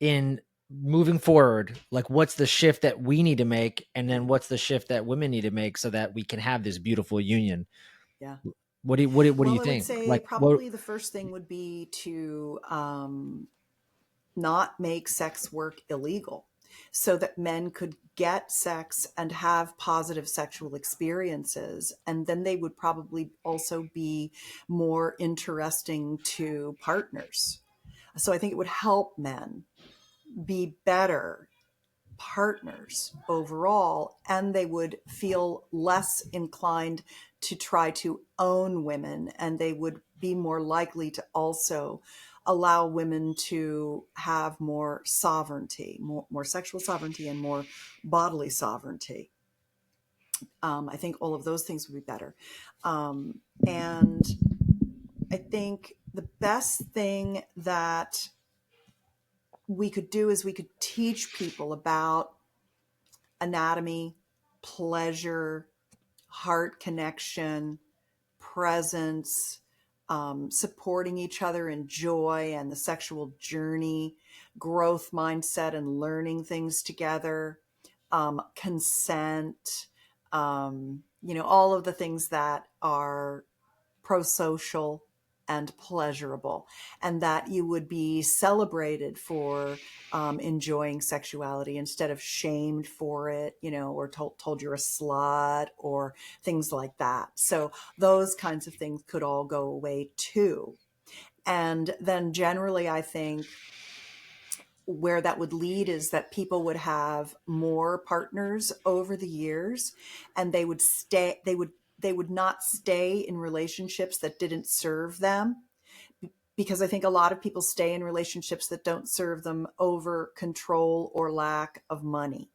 [SPEAKER 1] in moving forward, like what's the shift that we need to make? And then what's the shift that women need to make so that we can have this beautiful union?
[SPEAKER 2] Yeah.
[SPEAKER 1] What do you
[SPEAKER 2] Well, I would
[SPEAKER 1] think?
[SPEAKER 2] say
[SPEAKER 1] Like what?
[SPEAKER 2] probably the first thing would be to not make sex work illegal so that men could get sex and have positive sexual experiences. And then they would probably also be more interesting to partners. So I think it would help men be better partners overall, and they would feel less inclined to try to own women, and they would be more likely to also allow women to have more sovereignty, more sexual sovereignty and more bodily sovereignty. I think all of those things would be better. And I think the best thing that we could do is we could teach people about anatomy, pleasure, heart connection, presence, supporting each other in joy and the sexual journey, growth mindset and learning things together, consent, all of the things that are pro-social and pleasurable, and that you would be celebrated for enjoying sexuality instead of shamed for it, or told you're a slut or things like that. So those kinds of things could all go away too. And then generally, I think where that would lead is that people would have more partners over the years, and they would not stay in relationships that didn't serve them, because I think a lot of people stay in relationships that don't serve them over control or lack of money.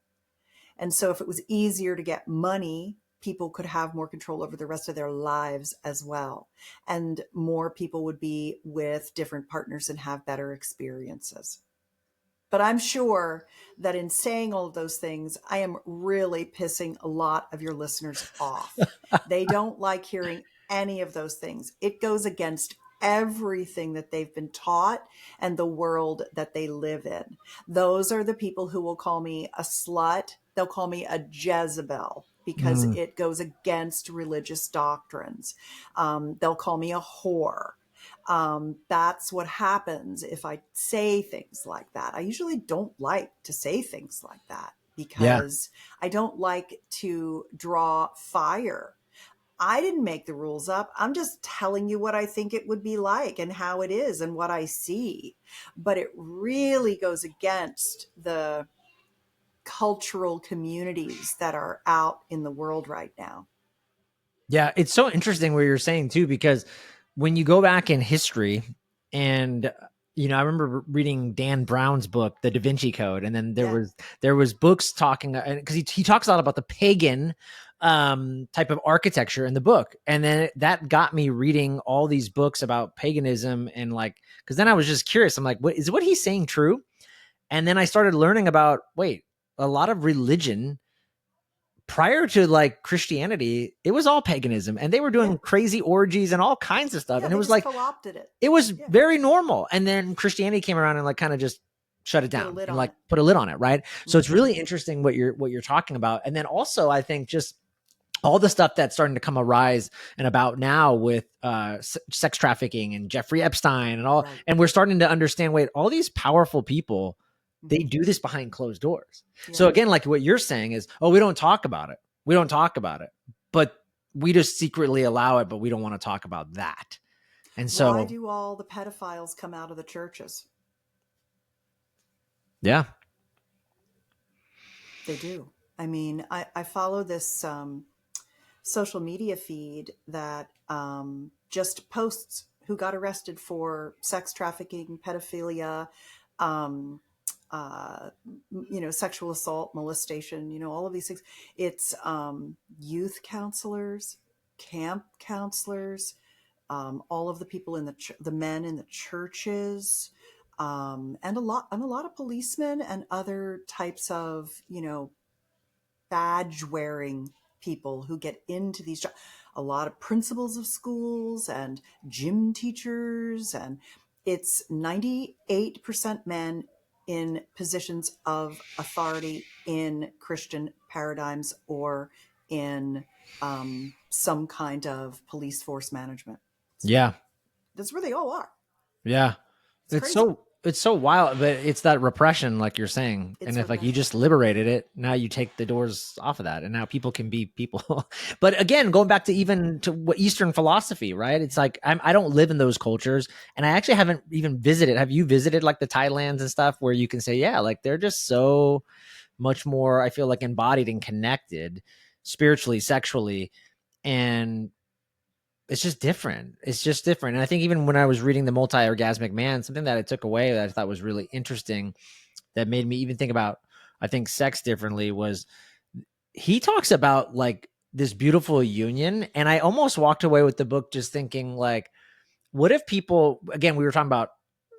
[SPEAKER 2] And so if it was easier to get money, people could have more control over the rest of their lives as well, and more people would be with different partners and have better experiences. But I'm sure that in saying all of those things, I am really pissing a lot of your listeners off. They don't like hearing any of those things. It goes against everything that they've been taught and the world that they live in. Those are the people who will call me a slut. They'll call me a Jezebel because
[SPEAKER 1] Mm,
[SPEAKER 2] it goes against religious doctrines. They'll call me a whore. That's what happens if I say things like that. I usually don't like to say things like that
[SPEAKER 1] yeah.
[SPEAKER 2] because I don't like to draw fire. I didn't make the rules up. I'm just telling you what I think it would be like and how it is and what I see. But it really goes against the cultural communities that are out in the world right now.
[SPEAKER 1] Yeah, it's so interesting what you're saying too, because when you go back in history, and I remember reading Dan Brown's book, The Da Vinci Code, and then there
[SPEAKER 2] Yeah.
[SPEAKER 1] was there was books talking, because he talks a lot about the pagan type of architecture in the book, and then that got me reading all these books about paganism, and like, because then I was just curious. I'm like, what he's saying true? And then I started learning about, wait, a lot of religion prior to like Christianity, it was all paganism, and they were
[SPEAKER 2] Yeah.
[SPEAKER 1] doing crazy orgies and all kinds of stuff.
[SPEAKER 2] Yeah.
[SPEAKER 1] And it
[SPEAKER 2] They
[SPEAKER 1] was
[SPEAKER 2] just
[SPEAKER 1] like,
[SPEAKER 2] co opted it.
[SPEAKER 1] it was
[SPEAKER 2] Yeah.
[SPEAKER 1] very normal. And then Christianity came around and like kind of just shut it
[SPEAKER 2] Put a
[SPEAKER 1] down
[SPEAKER 2] lid
[SPEAKER 1] and
[SPEAKER 2] on
[SPEAKER 1] like
[SPEAKER 2] it.
[SPEAKER 1] put a lid on it. Right. So it's
[SPEAKER 2] Mm-hmm.
[SPEAKER 1] really interesting what you're talking about. And then also, I think just all the stuff that's starting to come arise and about now with sex trafficking and Jeffrey Epstein and all,
[SPEAKER 2] Right.
[SPEAKER 1] and we're starting to understand, wait, all these powerful people, they
[SPEAKER 2] Mm-hmm.
[SPEAKER 1] do this behind closed doors.
[SPEAKER 2] Yeah.
[SPEAKER 1] So again, like what you're saying is, oh, we don't talk about it. We don't talk about it, but we just secretly allow it, but we don't want to talk about that. And
[SPEAKER 2] Why
[SPEAKER 1] so,
[SPEAKER 2] do all the pedophiles come out of the churches?
[SPEAKER 1] yeah.
[SPEAKER 2] They do. I mean, I follow this social media feed that just posts who got arrested for sex trafficking, pedophilia, um, uh, sexual assault, molestation, all of these things. It's youth counselors, camp counselors, all of the people in the men in the churches, and a lot of policemen and other types of badge wearing people who get into these jobs. A lot of principals of schools and gym teachers, and it's 98% men in positions of authority in Christian paradigms or in some kind of police force management.
[SPEAKER 1] Yeah.
[SPEAKER 2] That's where they all are.
[SPEAKER 1] Yeah.
[SPEAKER 2] It's crazy.
[SPEAKER 1] It's so wild, but it's that repression, like you're saying. And
[SPEAKER 2] It's
[SPEAKER 1] if like you
[SPEAKER 2] repression.
[SPEAKER 1] just liberated it, now you take the doors off of that, and now people can be people. But again, going back to even to what Eastern philosophy, right? It's like I don't live in those cultures, and I actually haven't even visited. Have you visited like the Thailands and stuff where you can say, yeah, like they're just so much more, I feel like, embodied and connected spiritually, sexually, and it's just different. It's just different. And I think even when I was reading The Multi-Orgasmic Man, something that I took away that I thought was really interesting that made me even think about, I think, sex differently was he talks about like this beautiful union. And I almost walked away with the book just thinking like, what if people, again, we were talking about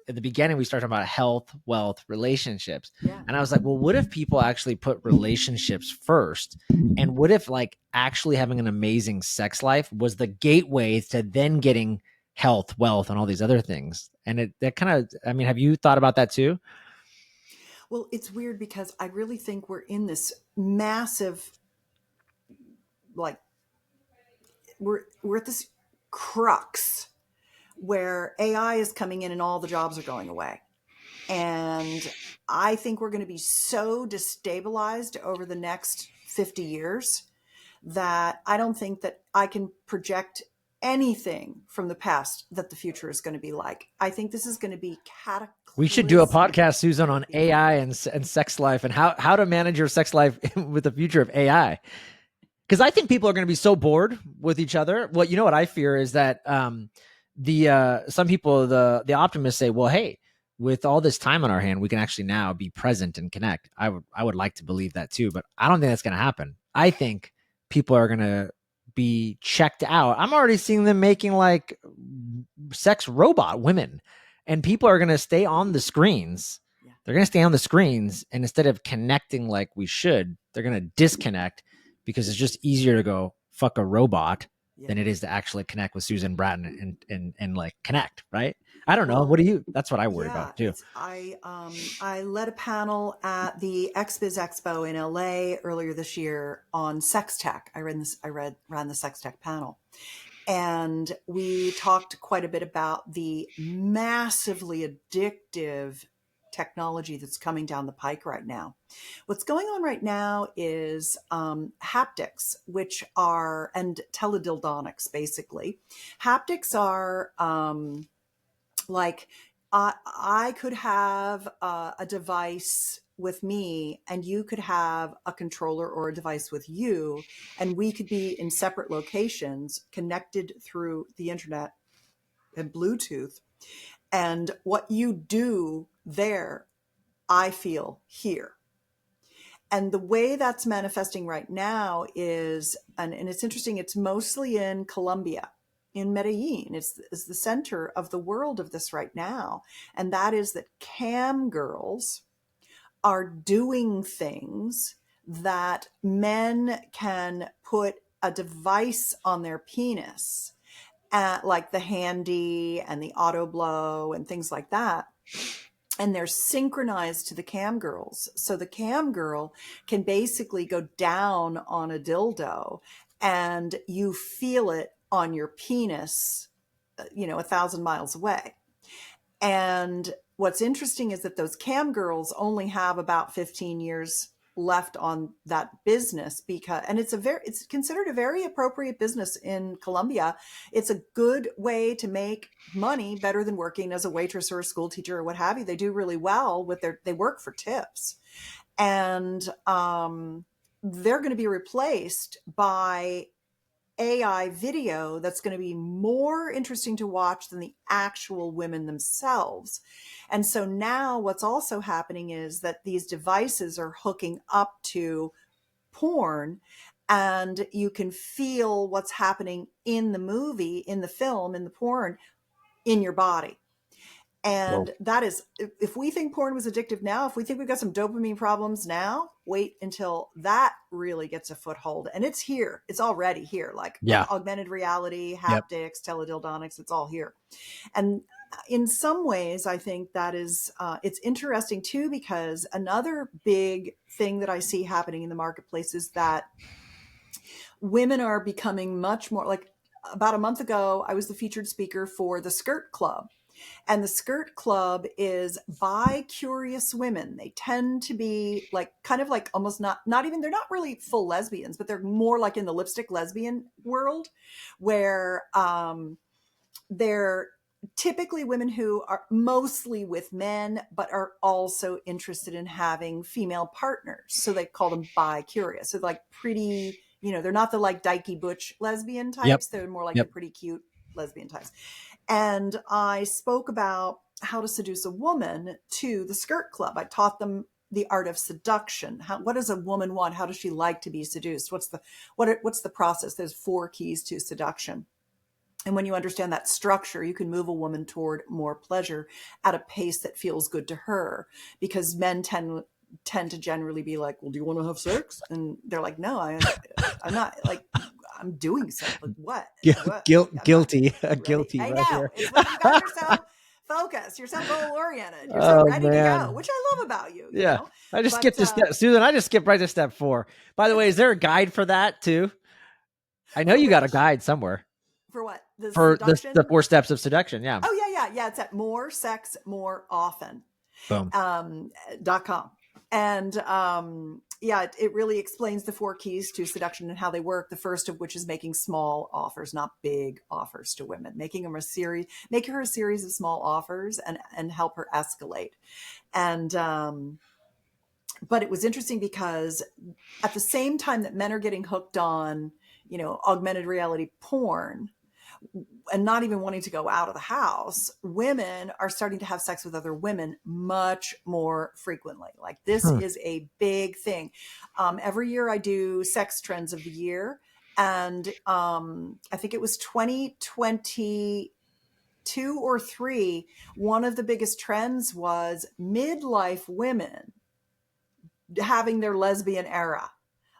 [SPEAKER 1] at the beginning, we started talking about health, wealth, relationships.
[SPEAKER 2] Yeah.
[SPEAKER 1] And I was like, well, what if people actually put relationships first? And what if like actually having an amazing sex life was the gateway to then getting health, wealth, and all these other things? And that kind of, I mean, have you thought about that too?
[SPEAKER 2] Well, it's weird because I really think we're in this massive, like, we're at this crux where AI is coming in and all the jobs are going away. And I think we're going to be so destabilized over the next 50 years that I don't think that I can project anything from the past that the future is going to be like. I think this is going to be
[SPEAKER 1] We should do a
[SPEAKER 2] cataclysmic
[SPEAKER 1] podcast, Susan, on
[SPEAKER 2] behavior.
[SPEAKER 1] AI and sex life and how to manage your sex life with the future of AI. Because I think people are going to be so bored with each other. Well, you know what I fear is that the some people, the optimists say, well, hey, with all this time on our hand, we can actually now be present and connect. I would like to believe that too, but I don't think that's going to happen. I think people are going to be checked out. I'm already seeing them making like sex robot women, and people are going to stay on the screens.
[SPEAKER 2] Yeah.
[SPEAKER 1] They're going to stay on the screens, and instead of connecting like we should, they're going to disconnect because it's just easier to go fuck a robot
[SPEAKER 2] Yeah.
[SPEAKER 1] than it is to actually connect with Susan Bratton and like connect, right? I don't know.
[SPEAKER 2] Well,
[SPEAKER 1] What do you? That's what I worry
[SPEAKER 2] yeah,
[SPEAKER 1] about too.
[SPEAKER 2] I led a panel at the XBiz Expo in LA earlier this year on sex tech. Ran the sex tech panel. And we talked quite a bit about the massively addictive technology that's coming down the pike right now. What's going on right now is haptics, and teledildonics, basically. Haptics are like I could have a device with me and you could have a controller or a device with you, and we could be in separate locations connected through the internet and Bluetooth, and what you do there I feel here. And the way that's manifesting right now is, and it's interesting, it's mostly in Colombia, in Medellin. It's the center of the world of this right now. And that is that cam girls are doing things that men can put a device on their penis, like the handy and the auto blow and things like that, and they're synchronized to the cam girls. So the cam girl can basically go down on a dildo and you feel it on your penis, 1,000 miles away. And what's interesting is that those cam girls only have about 15 years left on that business, and it's considered a very appropriate business in Colombia. It's a good way to make money, better than working as a waitress or a school teacher or what have you. They do really well they work for tips. And they're going to be replaced by AI video that's going to be more interesting to watch than the actual women themselves. And so now what's also happening is that these devices are hooking up to porn, and you can feel what's happening in the movie, in the film, in the porn, in your body.
[SPEAKER 1] Whoa.
[SPEAKER 2] And that is, if we think porn was addictive now, if we think we've got some dopamine problems now, wait until that really gets a foothold. And it's here. It's already here. Like
[SPEAKER 1] Yeah.
[SPEAKER 2] augmented reality,
[SPEAKER 1] Yep.
[SPEAKER 2] haptics, teledildonics, it's all here. And in some ways, I think that is, it's interesting too, because another big thing that I see happening in the marketplace is that women are becoming much more like, about a month ago, I was the featured speaker for the Skirt Club. And the Skirt Club is bi curious women. They tend to be like kind of like almost not even, they're not really full lesbians, but they're more like in the lipstick lesbian world, where they're typically women who are mostly with men, but are also interested in having female partners. So they call them bi curious. So like pretty, they're not the like dykey butch lesbian
[SPEAKER 1] Yep.
[SPEAKER 2] types. They're more like the
[SPEAKER 1] Yep.
[SPEAKER 2] pretty cute lesbian types. And I spoke about how to seduce a woman to the Skirt Club. I taught them the art of seduction. What does a woman want? How does she like to be seduced? What's the process? There's 4 keys to seduction. And when you understand that structure, you can move a woman toward more pleasure at a pace that feels good to her, because men tend to generally be like, well, do you want to have sex? And they're like, no, I'm not, like, I'm doing something. Like, what? I'm not
[SPEAKER 1] Guilty.
[SPEAKER 2] ready.
[SPEAKER 1] Guilty
[SPEAKER 2] I
[SPEAKER 1] right
[SPEAKER 2] know.
[SPEAKER 1] here.
[SPEAKER 2] It's when you guys are so focused, you're so goal oriented, you're so
[SPEAKER 1] Oh
[SPEAKER 2] ready to go,
[SPEAKER 1] man.
[SPEAKER 2] which I love about you,
[SPEAKER 1] Yeah. I just
[SPEAKER 2] but
[SPEAKER 1] skipped to step, Susan. I just skipped right to step 4. By the way, is there a guide for that too? I know
[SPEAKER 2] for
[SPEAKER 1] you got a
[SPEAKER 2] which,
[SPEAKER 1] guide somewhere
[SPEAKER 2] for what? The
[SPEAKER 1] for the
[SPEAKER 2] seduction?
[SPEAKER 1] 4 steps of seduction. Yeah.
[SPEAKER 2] Oh yeah. It's at more sex, more often.
[SPEAKER 1] Boom.
[SPEAKER 2] .com. And yeah, it really explains the 4 keys to seduction and how they work. The first of which is making small offers, not big offers to women, make her a series of small offers and help her escalate. And but it was interesting because at the same time that men are getting hooked on, augmented reality porn, and not even wanting to go out of the house, women are starting to have sex with other women much more frequently. Like, this
[SPEAKER 1] Hmm.
[SPEAKER 2] is a big thing. Every year I do sex trends of the year. And I think it was 2022 or 3. One of the biggest trends was midlife women having their lesbian era.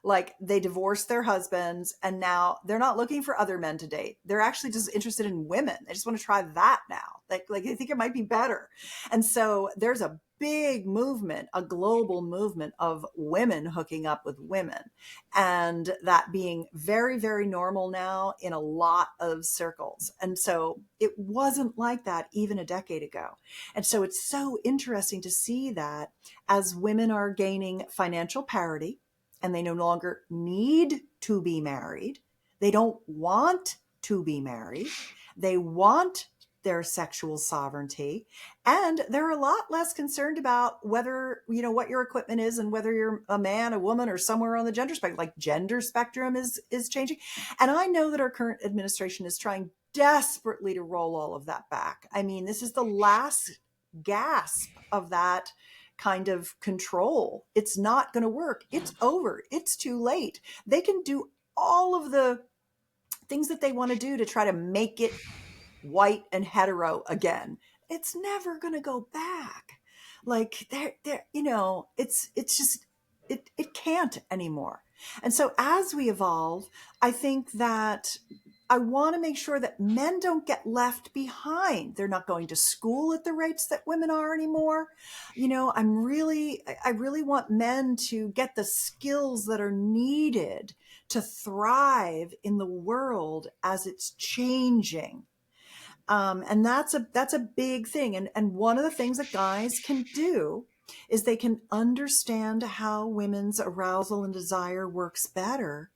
[SPEAKER 2] Like, they divorced their husbands and now they're not looking for other men to date. They're actually just interested in women. They just want to try that now. Like they think it might be better. And so there's a big movement, a global movement of women hooking up with women, and that being very, very normal now in a lot of circles. And so it wasn't like that even a decade ago. And so it's so interesting to see that as women are gaining financial parity, and they no longer need to be married. They don't want to be married. They want their sexual sovereignty, and they're a lot less concerned about whether, what your equipment is and whether you're a man, a woman, or somewhere on the gender spectrum. Like, gender spectrum is changing. And I know that our current administration is trying desperately to roll all of that back. I mean, this is the last gasp of that kind of control. It's not going to work. It's over. It's too late. They can do all of the things that they want to do to try to make it white and hetero again. It's never going to go back. Like, it's just, it can't anymore. And so as we evolve, I think that I want to make sure that men don't get left behind. They're not going to school at the rates that women are anymore. I really want men to get the skills that are needed to thrive in the world as it's changing. And that's a big thing. And one of the things that guys can do is they can understand how women's arousal and desire works better,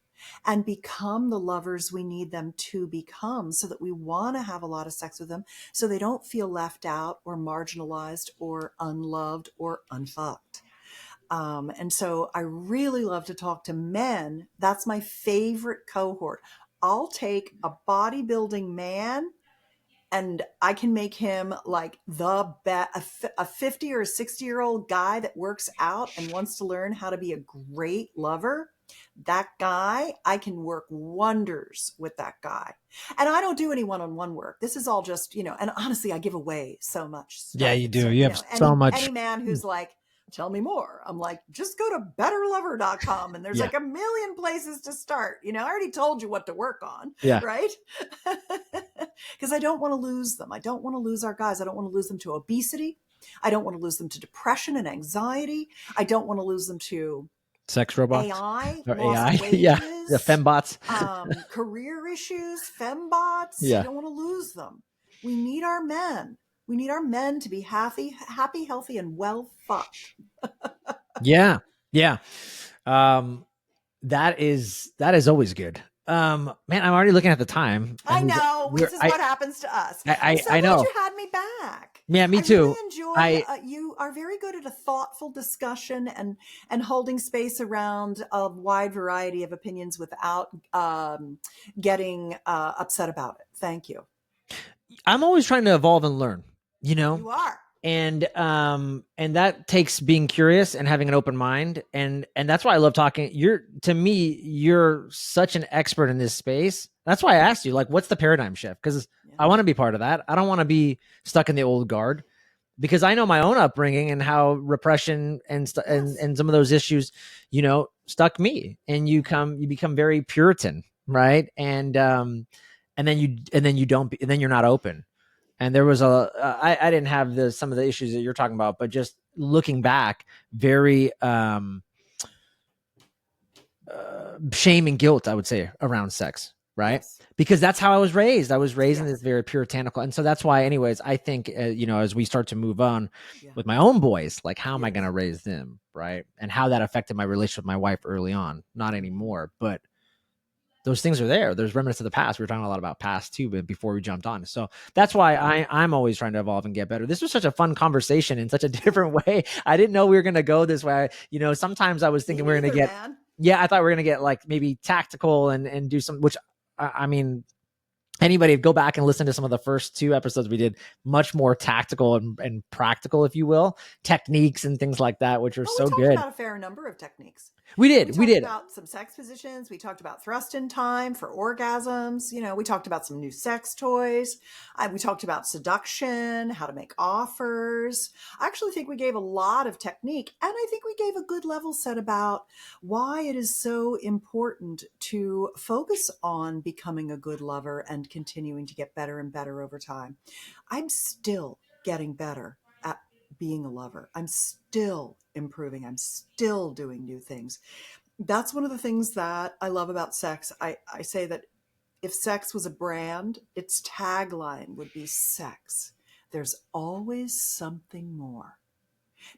[SPEAKER 2] and become the lovers we need them to become, so that we want to have a lot of sex with them, so they don't feel left out or marginalized or unloved or unfucked. And so I really love to talk to men. That's my favorite cohort. I'll take a bodybuilding man and I can make him like the best, a 50 or a 60-year-old guy that works out and wants to learn how to be a great lover. That guy, I can work wonders with that guy. And I don't do any one-on-one work. This is all just, and honestly, I give away so much
[SPEAKER 1] Yeah,
[SPEAKER 2] stuff.
[SPEAKER 1] you
[SPEAKER 2] It's,
[SPEAKER 1] do. You have so
[SPEAKER 2] any
[SPEAKER 1] much.
[SPEAKER 2] man who's like, tell me more. I'm like, just go to betterlover.com and there's
[SPEAKER 1] Yeah.
[SPEAKER 2] like a million places to start. I already told you what to work on,
[SPEAKER 1] Yeah.
[SPEAKER 2] right? Because I don't want to lose them. I don't want to lose our guys. I don't want to lose them to obesity. I don't want to lose them to depression and anxiety. I don't want to lose them to
[SPEAKER 1] Sex robots
[SPEAKER 2] AI,
[SPEAKER 1] or
[SPEAKER 2] lost
[SPEAKER 1] AI. Yeah. The
[SPEAKER 2] wages,
[SPEAKER 1] fembots.
[SPEAKER 2] career issues, fembots. I
[SPEAKER 1] Yeah.
[SPEAKER 2] don't want to lose them. We need our men. We need our men to be happy, healthy, and well fucked.
[SPEAKER 1] Yeah. Yeah. Um, that is always good. Man, I'm already looking at the time.
[SPEAKER 2] I know. This is what happens to us. I'm so
[SPEAKER 1] I
[SPEAKER 2] glad
[SPEAKER 1] know.
[SPEAKER 2] you had me back.
[SPEAKER 1] Yeah, me
[SPEAKER 2] I
[SPEAKER 1] too.
[SPEAKER 2] really enjoy. You are very good at a thoughtful discussion and holding space around a wide variety of opinions without getting upset about it. Thank you.
[SPEAKER 1] I'm always trying to evolve and learn,
[SPEAKER 2] You are.
[SPEAKER 1] and that takes being curious and having an open mind, and that's why I love talking. You're such an expert in this space. That's why I asked you, like, what's the paradigm shift? Because I want to be part of that. I don't want to be stuck in the old guard, because I know my own upbringing and how repression and and some of those issues, stuck me. And you become very Puritan, right? And then you're not open. And there was I didn't have some of the issues that you're talking about, but just looking back, very shame and guilt, I would say, around sex, right?
[SPEAKER 2] Yes.
[SPEAKER 1] Because that's how I was raised. I was raised in this very puritanical. And so that's why, anyways, I think, as we start to move on with my own boys, like, how am I going to raise them, right? And how that affected my relationship with my wife early on. Not anymore, but those things are there. There's remnants of the past. We were talking a lot about past too, but before we jumped on. So that's why I'm always trying to evolve and get better. This was such a fun conversation in such a different way. I didn't know we were going to go this way. Sometimes I was thinking we are going to get, I thought we were going to get like maybe tactical and do some, which I mean, anybody go back and listen to some of the first 2 episodes we did, much more tactical and practical, if you will, techniques and things like that, which are so good. We
[SPEAKER 2] talked about a fair number of techniques.
[SPEAKER 1] We did.
[SPEAKER 2] We talked about some sex positions. We talked about thrust in time for orgasms. We talked about some new sex toys. We talked about seduction, how to make offers. I actually think we gave a lot of technique, and I think we gave a good level set about why it is so important to focus on becoming a good lover and continuing to get better and better over time. I'm still getting better at being a lover. I'm still improving. I'm still doing new things. That's one of the things that I love about sex. I say that if sex was a brand, its tagline would be sex. There's always something more.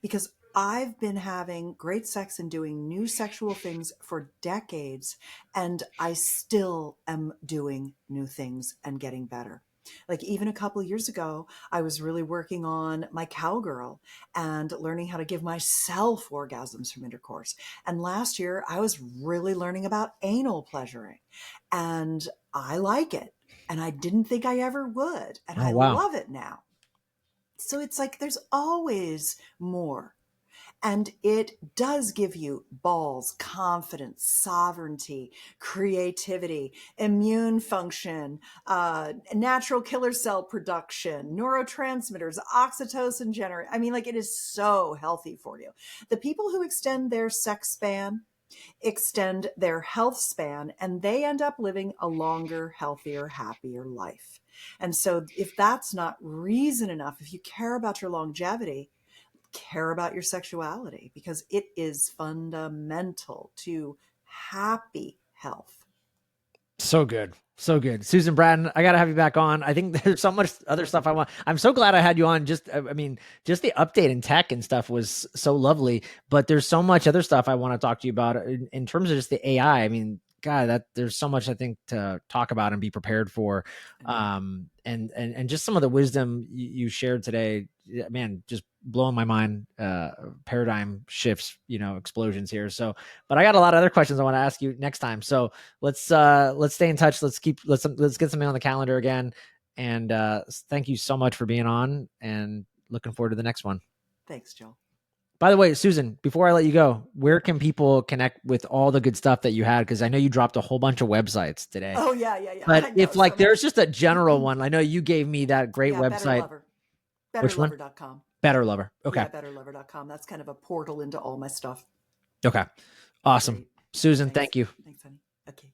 [SPEAKER 2] Because I've been having great sex and doing new sexual things for decades, and I still am doing new things and getting better. Like even a couple of years ago, I was really working on my cowgirl and learning how to give myself orgasms from intercourse. And last year, I was really learning about anal pleasuring, and I like it. And I didn't think I ever would. And I love it now. So it's like there's always more. And it does give you balls, confidence, sovereignty, creativity, immune function, natural killer cell production, neurotransmitters, oxytocin generate. I mean, like, it is so healthy for you. The people who extend their sex span extend their health span, and they end up living a longer, healthier, happier life. And so if that's not reason enough, if you care about your longevity, care about your sexuality, because it is fundamental to happy health.
[SPEAKER 1] So good. So good. Susan Bratton, I got to have you back on. I think there's so much other stuff I want. I'm so glad I had you on. Just the update in tech and stuff was so lovely, but there's so much other stuff I want to talk to you about in terms of just the AI. I mean, God, there's so much I think to talk about and be prepared for. And just some of the wisdom you shared today, man, just blowing my mind, paradigm shifts, explosions here. So, but I got a lot of other questions I want to ask you next time. So let's stay in touch. Let's get something on the calendar again. And thank you so much for being on, and looking forward to the next one.
[SPEAKER 2] Thanks, Joel.
[SPEAKER 1] By the way, Susan, before I let you go, where can people connect with all the good stuff that you had? Because I know you dropped a whole bunch of websites today.
[SPEAKER 2] Oh, yeah.
[SPEAKER 1] But if there's just a general one, I know you gave me that great website.
[SPEAKER 2] Better Lover.
[SPEAKER 1] Which one?
[SPEAKER 2] BetterLover.com.
[SPEAKER 1] Better Lover. Okay.
[SPEAKER 2] Yeah, BetterLover.com. That's kind of a portal into all my stuff.
[SPEAKER 1] Okay. Awesome.
[SPEAKER 2] Great.
[SPEAKER 1] Susan, thank you.
[SPEAKER 2] Thanks, honey. Okay.